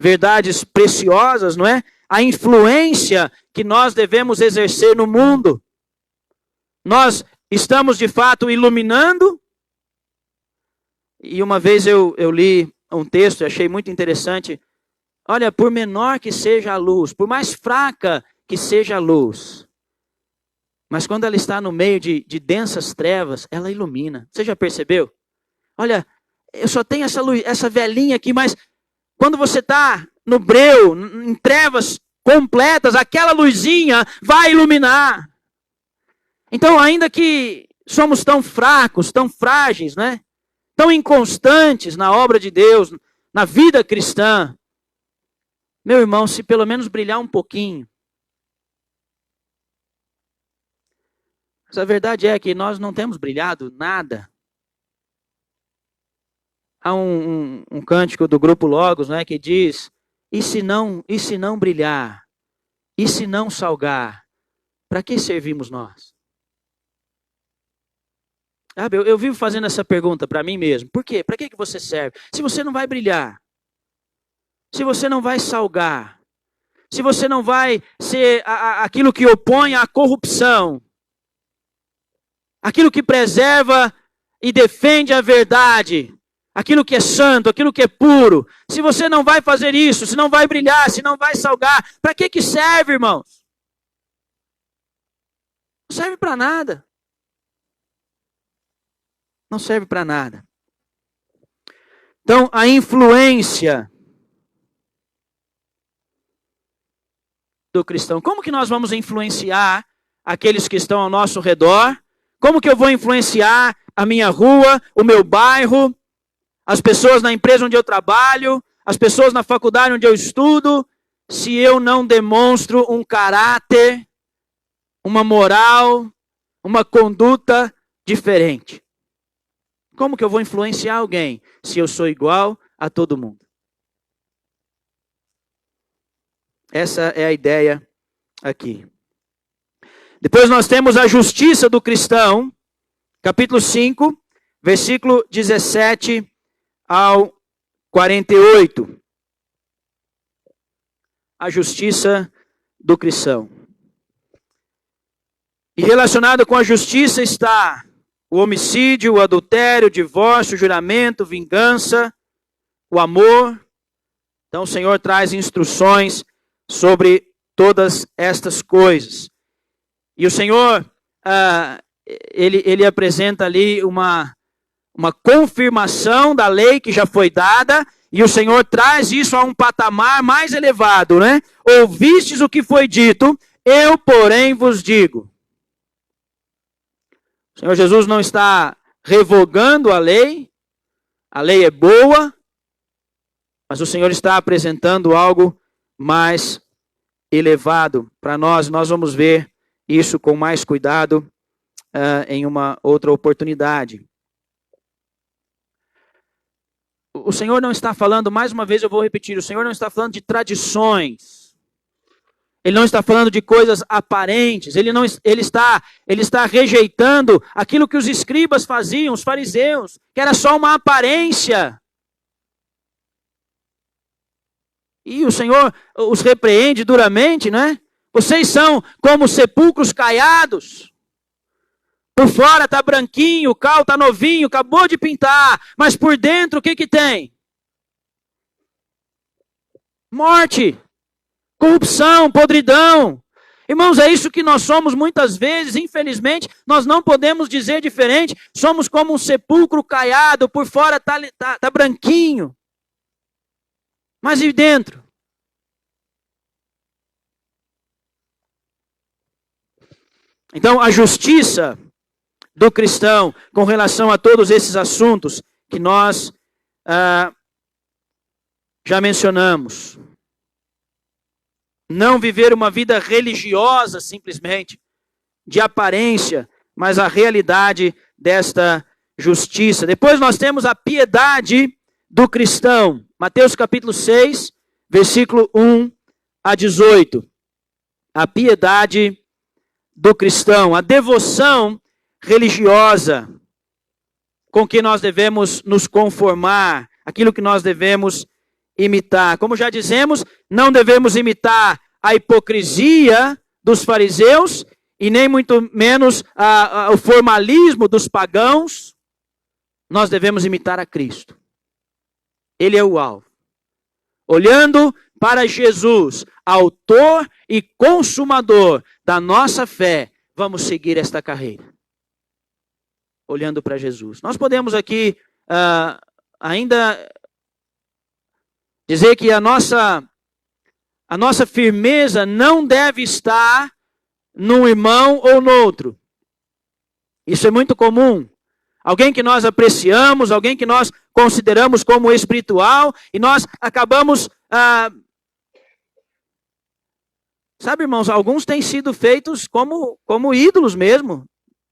A: verdades preciosas, não é? A influência que nós devemos exercer no mundo. Nós estamos, de fato, iluminando. E uma vez eu li um texto e achei muito interessante. Olha, por menor que seja a luz, por mais fraca que seja a luz, mas quando ela está no meio de densas trevas, ela ilumina. Você já percebeu? Olha, eu só tenho essa luz, essa velhinha aqui, mas quando você está no breu, em trevas completas, aquela luzinha vai iluminar. Então, ainda que somos tão fracos, tão frágeis, né? Tão inconstantes na obra de Deus, na vida cristã, meu irmão, se pelo menos brilhar um pouquinho. Mas a verdade é que nós não temos brilhado nada. Há um cântico do grupo Logos, né, que diz: e se não brilhar, e se não salgar, para que servimos nós? Eu vivo fazendo essa pergunta para mim mesmo. Por quê? Para que você serve? Se você não vai brilhar, se você não vai salgar, se você não vai ser aquilo que opõe à corrupção, aquilo que preserva e defende a verdade, aquilo que é santo, aquilo que é puro, se você não vai fazer isso, se não vai brilhar, se não vai salgar, para que serve, irmãos? Não serve para nada. Não serve para nada. Então, a influência do cristão. Como que nós vamos influenciar aqueles que estão ao nosso redor? Como que eu vou influenciar a minha rua, o meu bairro, as pessoas na empresa onde eu trabalho, as pessoas na faculdade onde eu estudo, se eu não demonstro um caráter, uma moral, uma conduta diferente? Como que eu vou influenciar alguém se eu sou igual a todo mundo? Essa é a ideia aqui. Depois nós temos a justiça do cristão, capítulo 5, versículo 17 ao 48. A justiça do cristão. E relacionado com a justiça está o homicídio, o adultério, o divórcio, o juramento, vingança, o amor. Então o Senhor traz instruções sobre todas estas coisas. E o Senhor, ele apresenta ali uma confirmação da lei que já foi dada, e o Senhor traz isso a um patamar mais elevado, né? Ouvistes o que foi dito, eu, porém, vos digo. O Senhor Jesus não está revogando a lei é boa, mas o Senhor está apresentando algo mais elevado para nós. Nós vamos ver isso com mais cuidado em uma outra oportunidade. O Senhor não está falando, mais uma vez eu vou repetir, o Senhor não está falando de tradições. Ele não está falando de coisas aparentes, ele está rejeitando aquilo que os escribas faziam, os fariseus, que era só uma aparência. E o Senhor os repreende duramente, né? Vocês são como sepulcros caiados. Por fora está branquinho, o cal está novinho, acabou de pintar. Mas por dentro o que que tem? Morte, corrupção, podridão. Irmãos, é isso que nós somos muitas vezes, infelizmente, nós não podemos dizer diferente. Somos como um sepulcro caiado, por fora tá branquinho. Mas e dentro? Então, a justiça do cristão com relação a todos esses assuntos que nós já mencionamos. Não viver uma vida religiosa simplesmente, de aparência, mas a realidade desta justiça. Depois nós temos a piedade do cristão. Mateus capítulo 6, versículo 1 a 18. A piedade do cristão, a devoção religiosa com que nós devemos nos conformar, aquilo que nós devemos imitar. Como já dizemos, não devemos imitar a hipocrisia dos fariseus e nem muito menos o formalismo dos pagãos. Nós devemos imitar a Cristo. Ele é o alvo. Olhando para Jesus, autor e consumador da nossa fé, vamos seguir esta carreira. Olhando para Jesus. Nós podemos aqui ainda dizer que a nossa firmeza não deve estar num irmão ou no outro. Isso é muito comum. Alguém que nós apreciamos, alguém que nós consideramos como espiritual, e nós acabamos... sabe, irmãos, alguns têm sido feitos como ídolos mesmo,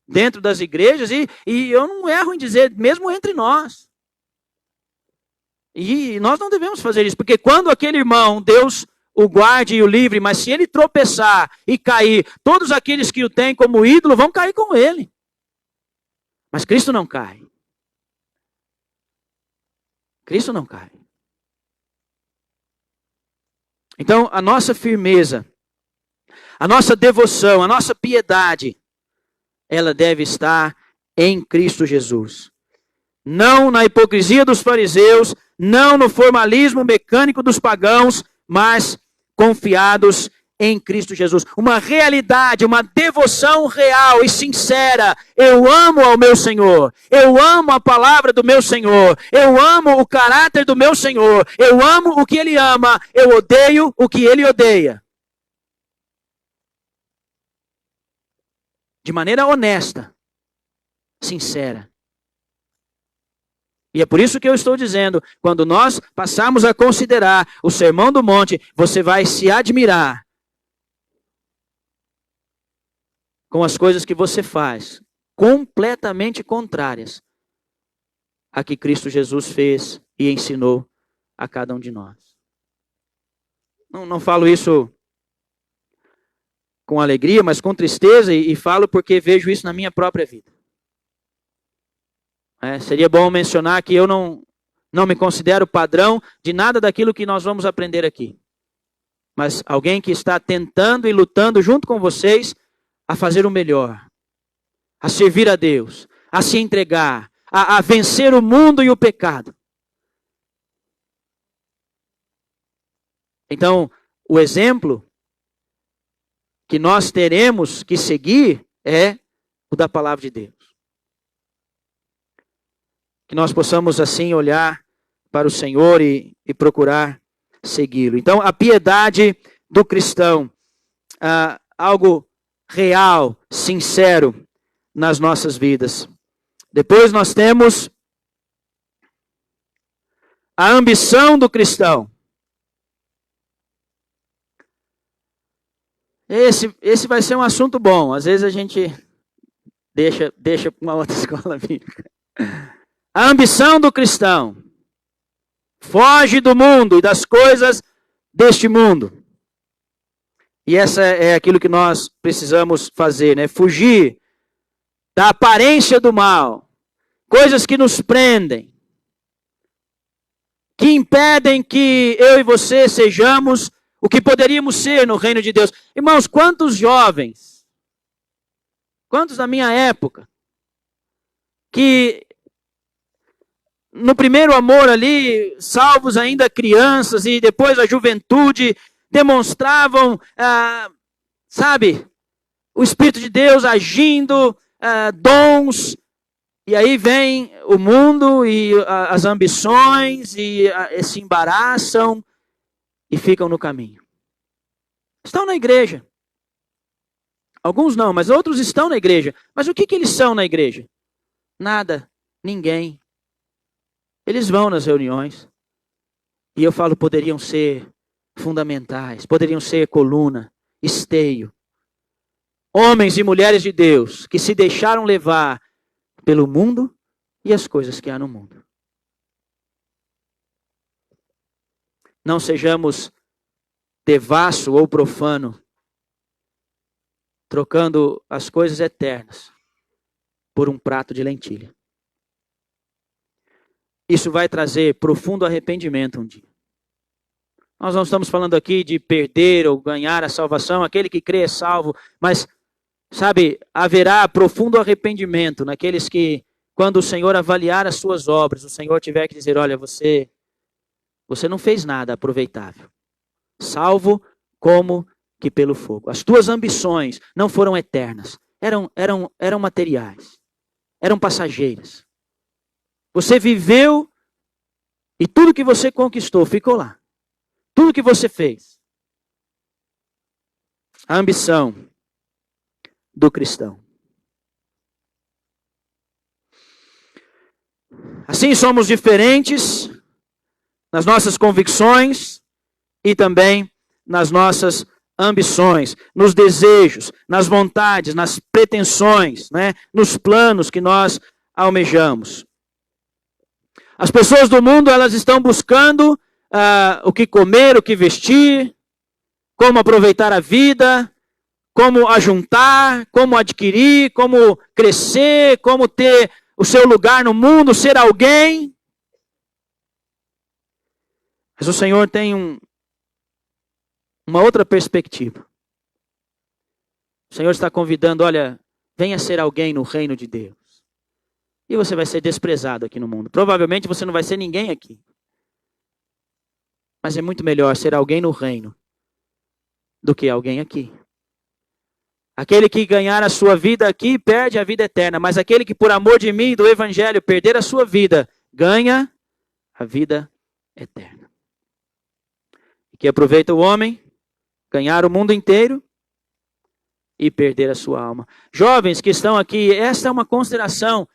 A: dentro das igrejas, e eu não erro em dizer, mesmo entre nós. E nós não devemos fazer isso, porque quando aquele irmão, Deus o guarde e o livre, mas se ele tropeçar e cair, todos aqueles que o têm como ídolo vão cair com ele. Mas Cristo não cai. Cristo não cai. Então, a nossa firmeza, a nossa devoção, a nossa piedade, ela deve estar em Cristo Jesus. Não na hipocrisia dos fariseus, não no formalismo mecânico dos pagãos, mas confiados em Cristo Jesus. Uma realidade, uma devoção real e sincera. Eu amo ao meu Senhor. Eu amo a palavra do meu Senhor. Eu amo o caráter do meu Senhor. Eu amo o que Ele ama. Eu odeio o que Ele odeia. De maneira honesta, sincera. E é por isso que eu estou dizendo, quando nós passarmos a considerar o Sermão do Monte, você vai se admirar com as coisas que você faz, completamente contrárias a que Cristo Jesus fez e ensinou a cada um de nós. Não falo isso com alegria, mas com tristeza, e falo porque vejo isso na minha própria vida. Seria bom mencionar que eu não me considero padrão de nada daquilo que nós vamos aprender aqui. Mas alguém que está tentando e lutando junto com vocês a fazer o melhor, a servir a Deus, a se entregar, a vencer o mundo e o pecado. Então, o exemplo que nós teremos que seguir é o da palavra de Deus. Que nós possamos assim olhar para o Senhor e procurar segui-lo. Então, a piedade do cristão, algo real, sincero nas nossas vidas. Depois nós temos a ambição do cristão. Esse vai ser um assunto bom. Às vezes a gente deixa para uma outra escola bíblica. A ambição do cristão foge do mundo e das coisas deste mundo. E essa é aquilo que nós precisamos fazer, né? Fugir da aparência do mal, coisas que nos prendem. que impedem que eu e você sejamos o que poderíamos ser no reino de Deus. Irmãos, quantos jovens, quantos da minha época, que no primeiro amor ali, salvos ainda crianças e depois a juventude, demonstravam, o Espírito de Deus agindo, dons, e aí vem o mundo e as ambições e se embaraçam e ficam no caminho. Estão na igreja. Alguns não, mas outros estão na igreja. Mas o que eles são na igreja? Nada, ninguém. Eles vão nas reuniões. E eu falo, poderiam ser fundamentais, poderiam ser coluna, esteio. Homens e mulheres de Deus que se deixaram levar pelo mundo e as coisas que há no mundo. Não sejamos devasso ou profano, trocando as coisas eternas por um prato de lentilha. Isso vai trazer profundo arrependimento um dia. Nós não estamos falando aqui de perder ou ganhar a salvação, aquele que crê é salvo, mas, haverá profundo arrependimento naqueles que, quando o Senhor avaliar as suas obras, o Senhor tiver que dizer, olha, você não fez nada aproveitável, salvo como que pelo fogo. As tuas ambições não foram eternas, eram materiais, eram passageiras. Você viveu e tudo que você conquistou ficou lá. Tudo que você fez. A ambição do cristão. Assim somos diferentes nas nossas convicções e também nas nossas ambições, nos desejos, nas vontades, nas pretensões, nos planos que nós almejamos. As pessoas do mundo, elas estão buscando o que comer, o que vestir, como aproveitar a vida, como ajuntar, como adquirir, como crescer, como ter o seu lugar no mundo, ser alguém. Mas o Senhor tem uma outra perspectiva. O Senhor está convidando, olha, venha ser alguém no reino de Deus. E você vai ser desprezado aqui no mundo. Provavelmente você não vai ser ninguém aqui. Mas é muito melhor ser alguém no reino do que alguém aqui. Aquele que ganhar a sua vida aqui, perde a vida eterna. Mas aquele que por amor de mim, do evangelho, perder a sua vida, ganha a vida eterna. E que aproveita o homem, ganhar o mundo inteiro e perder a sua alma. Jovens que estão aqui, esta é uma consideração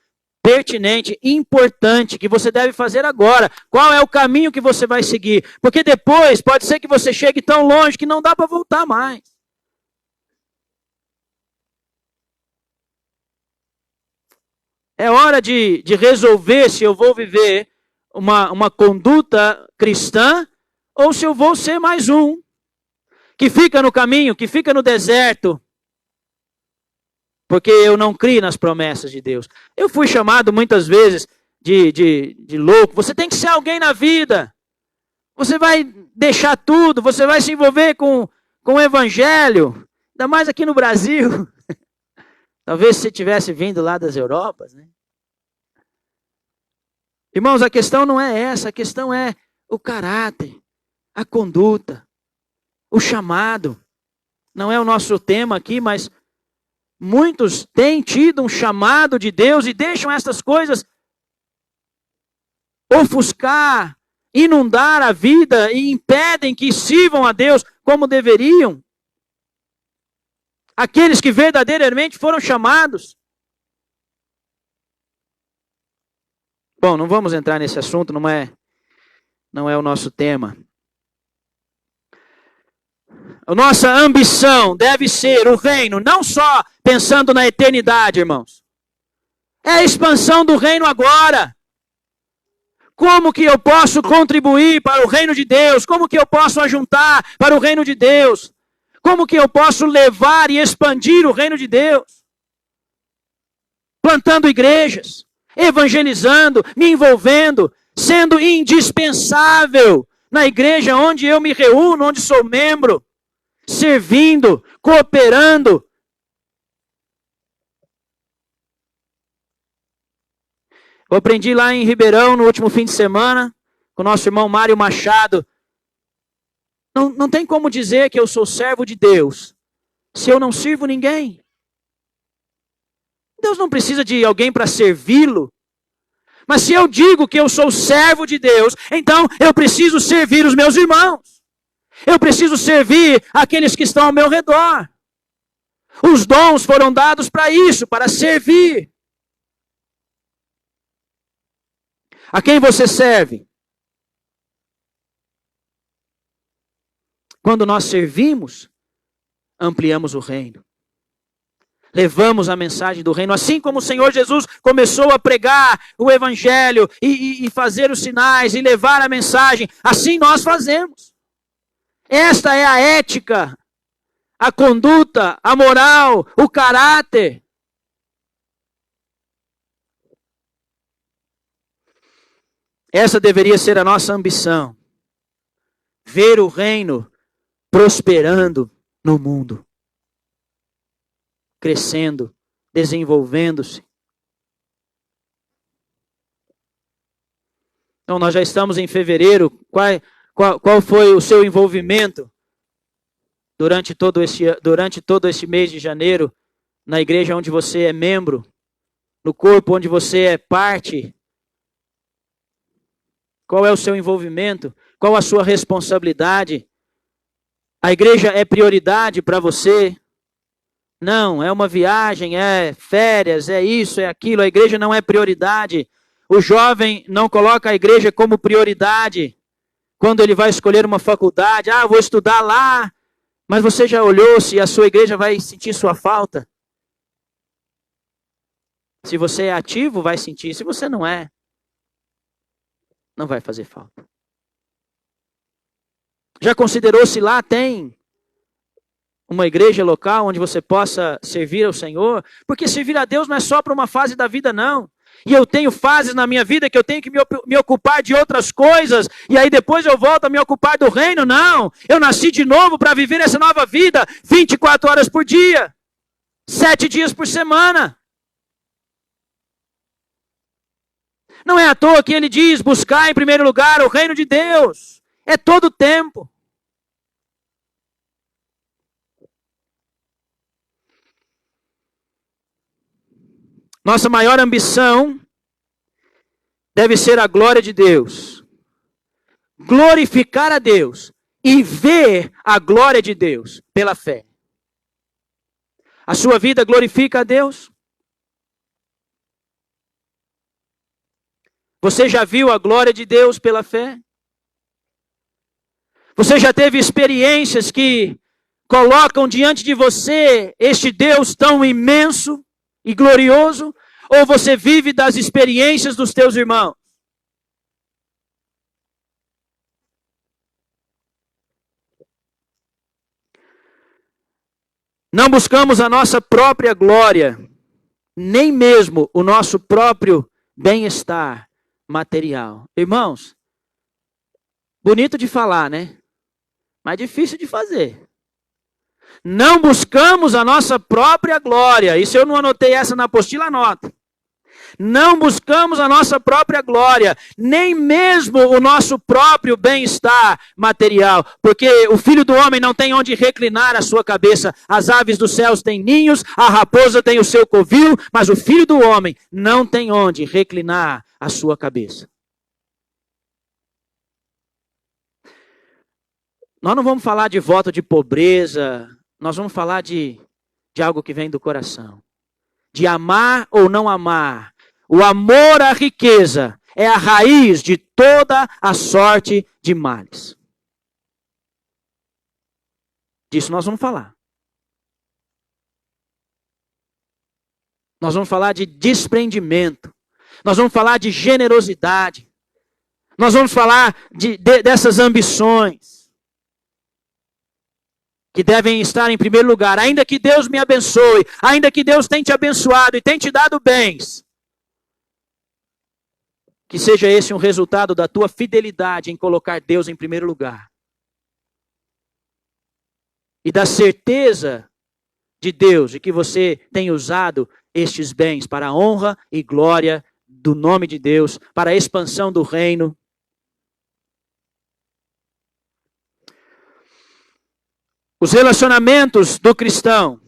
A: pertinente, importante, que você deve fazer agora. Qual é o caminho que você vai seguir? Porque depois pode ser que você chegue tão longe que não dá para voltar mais. É hora de resolver se eu vou viver uma conduta cristã ou se eu vou ser mais um que fica no caminho, que fica no deserto, porque eu não crio nas promessas de Deus. Eu fui chamado muitas vezes de louco. Você tem que ser alguém na vida. Você vai deixar tudo, você vai se envolver com o evangelho, ainda mais aqui no Brasil. Talvez se você tivesse vindo lá das Europas, né? Irmãos, a questão não é essa, a questão é o caráter, a conduta, o chamado. Não é o nosso tema aqui, mas muitos têm tido um chamado de Deus e deixam essas coisas ofuscar, inundar a vida e impedem que sirvam a Deus como deveriam. Aqueles que verdadeiramente foram chamados. Bom, não vamos entrar nesse assunto, não é o nosso tema. A nossa ambição deve ser o reino, não só pensando na eternidade, irmãos. É a expansão do reino agora. Como que eu posso contribuir para o reino de Deus? Como que eu posso ajuntar para o reino de Deus? Como que eu posso levar e expandir o reino de Deus? Plantando igrejas, evangelizando, me envolvendo, sendo indispensável na igreja onde eu me reúno, onde sou membro, servindo, cooperando. Eu aprendi lá em Ribeirão, no último fim de semana, com o nosso irmão Mário Machado. Não tem como dizer que eu sou servo de Deus se eu não sirvo ninguém. Deus não precisa de alguém para servi-lo. Mas se eu digo que eu sou servo de Deus, então eu preciso servir os meus irmãos. Eu preciso servir aqueles que estão ao meu redor. Os dons foram dados para isso, para servir. A quem você serve? Quando nós servimos, ampliamos o reino. Levamos a mensagem do reino. Assim como o Senhor Jesus começou a pregar o evangelho e fazer os sinais e levar a mensagem, assim nós fazemos. Esta é a ética, a conduta, a moral, o caráter. Essa deveria ser a nossa ambição. Ver o reino prosperando no mundo. Crescendo, desenvolvendo-se. Então, nós já estamos em fevereiro. Qual foi o seu envolvimento durante todo esse mês de janeiro na igreja onde você é membro, no corpo onde você é parte? Qual é o seu envolvimento? Qual a sua responsabilidade? A igreja é prioridade para você? Não, é uma viagem, é férias, é isso, é aquilo. A igreja não é prioridade. O jovem não coloca a igreja como prioridade quando ele vai escolher uma faculdade. Ah, vou estudar lá. Mas você já olhou se a sua igreja vai sentir sua falta? Se você é ativo, vai sentir. Se você não é, não vai fazer falta. Já considerou se lá tem uma igreja local onde você possa servir ao Senhor? Porque servir a Deus não é só para uma fase da vida, não. E eu tenho fases na minha vida que eu tenho que me ocupar de outras coisas, e aí depois eu volto a me ocupar do reino. Não, eu nasci de novo para viver essa nova vida, 24 horas por dia, 7 dias por semana. Não é à toa que ele diz, buscar em primeiro lugar o reino de Deus. É todo o tempo. Nossa maior ambição deve ser a glória de Deus. Glorificar a Deus e ver a glória de Deus pela fé. A sua vida glorifica a Deus? Você já viu a glória de Deus pela fé? Você já teve experiências que colocam diante de você este Deus tão imenso e glorioso? Ou você vive das experiências dos teus irmãos? Não buscamos a nossa própria glória, nem mesmo o nosso próprio bem-estar material. Irmãos, bonito de falar, né? Mas difícil de fazer. Não buscamos a nossa própria glória. E se eu não anotei essa na apostila, anota. Não buscamos a nossa própria glória, nem mesmo o nosso próprio bem-estar material, porque o Filho do Homem não tem onde reclinar a sua cabeça. As aves dos céus têm ninhos, a raposa tem o seu covil, mas o Filho do Homem não tem onde reclinar a sua cabeça. Nós não vamos falar de voto de pobreza, nós vamos falar de algo que vem do coração. De amar ou não amar. O amor à riqueza é a raiz de toda a sorte de males. Disso nós vamos falar. Nós vamos falar de desprendimento. Nós vamos falar de generosidade. Nós vamos falar dessas ambições que devem estar em primeiro lugar. Ainda que Deus me abençoe, ainda que Deus tenha te abençoado e tenha te dado bens, Que seja esse um resultado da tua fidelidade em colocar Deus em primeiro lugar. E da certeza de Deus, de que você tem usado estes bens para a honra e glória do nome de Deus, para a expansão do reino. Os relacionamentos do cristão.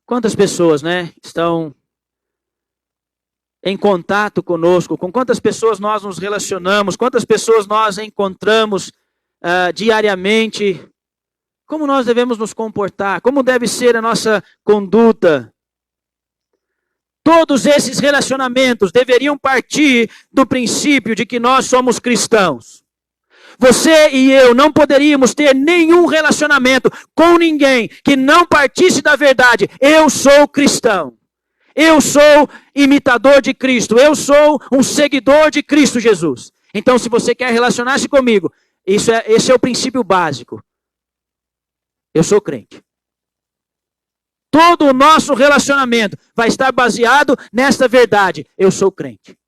A: Quantas pessoas, estão em contato conosco? Com quantas pessoas nós nos relacionamos? Quantas pessoas nós encontramos diariamente? Como nós devemos nos comportar? Como deve ser a nossa conduta? Todos esses relacionamentos deveriam partir do princípio de que nós somos cristãos. Você e eu não poderíamos ter nenhum relacionamento com ninguém que não partisse da verdade. Eu sou cristão. Eu sou imitador de Cristo. Eu sou um seguidor de Cristo Jesus. Então, se você quer relacionar-se comigo, esse é o princípio básico. Eu sou crente. Todo o nosso relacionamento vai estar baseado nesta verdade. Eu sou crente.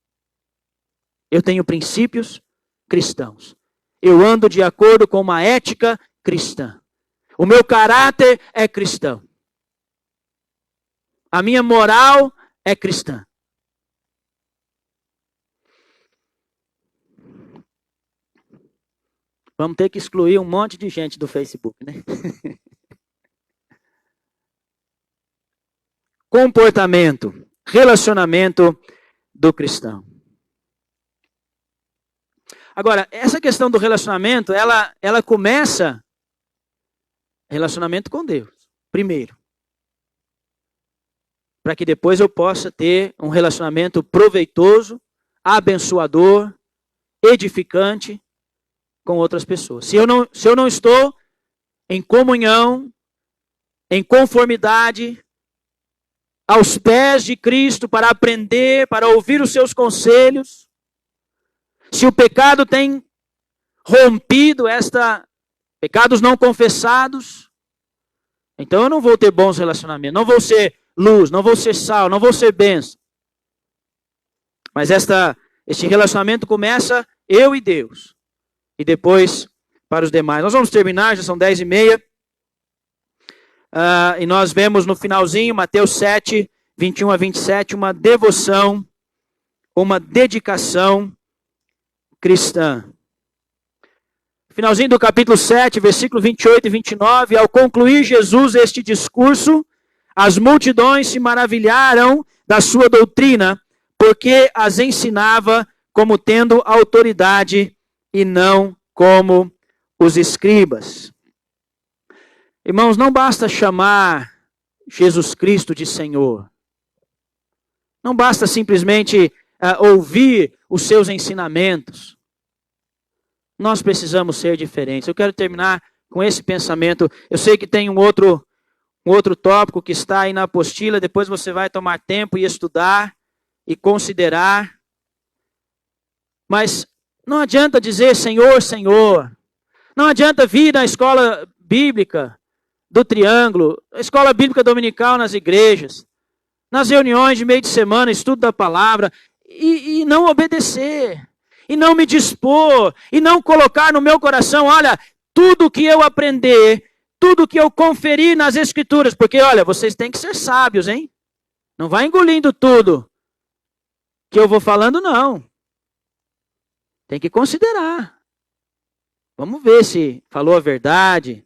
A: Eu tenho princípios cristãos. Eu ando de acordo com uma ética cristã. O meu caráter é cristão. A minha moral é cristã. Vamos ter que excluir um monte de gente do Facebook, né? Comportamento, relacionamento do cristão. Agora, essa questão do relacionamento, ela começa relacionamento com Deus, primeiro. Para que depois eu possa ter um relacionamento proveitoso, abençoador, edificante com outras pessoas. Se eu não estou em comunhão, em conformidade, aos pés de Cristo para aprender, para ouvir os seus conselhos, se o pecado tem rompido pecados não confessados, então eu não vou ter bons relacionamentos, não vou ser luz, não vou ser sal, não vou ser bênção. Mas este relacionamento começa eu e Deus. E depois para os demais. Nós vamos terminar, já são 10h30. E nós vemos no finalzinho, Mateus 7, 21 a 27, uma devoção, uma dedicação cristã. Finalzinho do capítulo 7, versículo 28 e 29, ao concluir Jesus este discurso, as multidões se maravilharam da sua doutrina, porque as ensinava como tendo autoridade e não como os escribas. Irmãos, não basta chamar Jesus Cristo de Senhor. Não basta simplesmente ouvir os seus ensinamentos. Nós precisamos ser diferentes. Eu quero terminar com esse pensamento. Eu sei que tem um outro tópico que está aí na apostila. Depois você vai tomar tempo e estudar e considerar. Mas não adianta dizer Senhor, Senhor. Não adianta vir na escola bíblica do Triângulo, a escola bíblica dominical nas igrejas, nas reuniões de meio de semana, estudo da palavra, e não obedecer, e não me dispor, e não colocar no meu coração, olha, tudo que eu aprender, tudo que eu conferir nas escrituras, porque olha, vocês têm que ser sábios, hein? Não vai engolindo tudo que eu vou falando, não. Tem que considerar. Vamos ver se falou a verdade,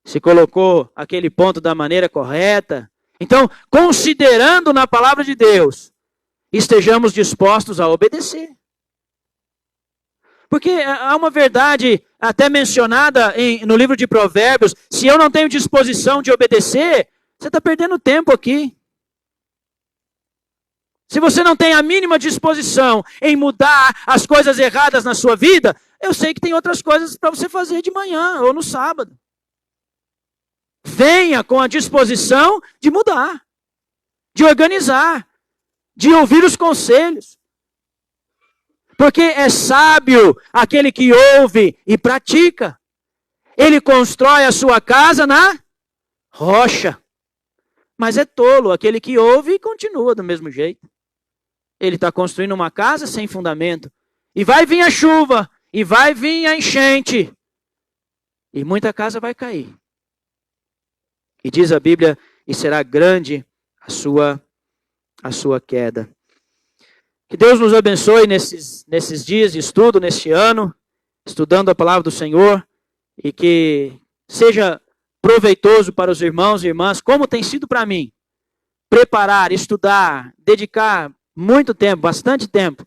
A: se colocou aquele ponto da maneira correta. Então, considerando na palavra de Deus, estejamos dispostos a obedecer. Porque há uma verdade até mencionada no livro de Provérbios, se eu não tenho disposição de obedecer, você está perdendo tempo aqui. Se você não tem a mínima disposição em mudar as coisas erradas na sua vida, eu sei que tem outras coisas para você fazer de manhã ou no sábado. Venha com a disposição de mudar, de organizar, de ouvir os conselhos. Porque é sábio aquele que ouve e pratica. Ele constrói a sua casa na rocha. Mas é tolo aquele que ouve e continua do mesmo jeito. Ele está construindo uma casa sem fundamento. E vai vir a chuva, e vai vir a enchente. E muita casa vai cair. E diz a Bíblia, e será grande a sua queda. Que Deus nos abençoe nesses dias de estudo, neste ano, estudando a palavra do Senhor, e que seja proveitoso para os irmãos e irmãs, como tem sido para mim, preparar, estudar, dedicar muito tempo, bastante tempo,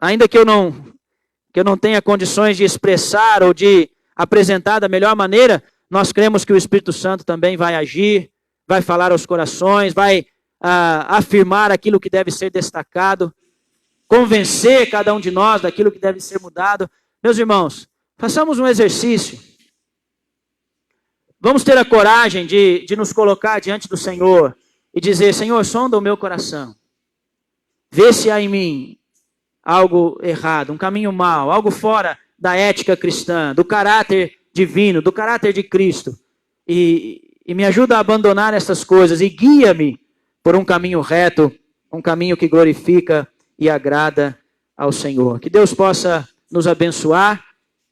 A: ainda que eu não tenha condições de expressar ou de apresentar da melhor maneira, nós cremos que o Espírito Santo também vai agir, vai falar aos corações, vai afirmar aquilo que deve ser destacado, convencer cada um de nós daquilo que deve ser mudado. Meus irmãos, façamos um exercício. Vamos ter a coragem de nos colocar diante do Senhor e dizer, Senhor, sonda o meu coração. Vê se há em mim algo errado, um caminho mau, algo fora da ética cristã, do caráter divino, do caráter de Cristo. E me ajuda a abandonar essas coisas e guia-me por um caminho reto, um caminho que glorifica e agrada ao Senhor. Que Deus possa nos abençoar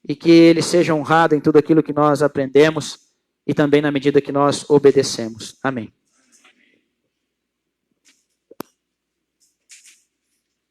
A: e que Ele seja honrado em tudo aquilo que nós aprendemos e também na medida que nós obedecemos. Amém.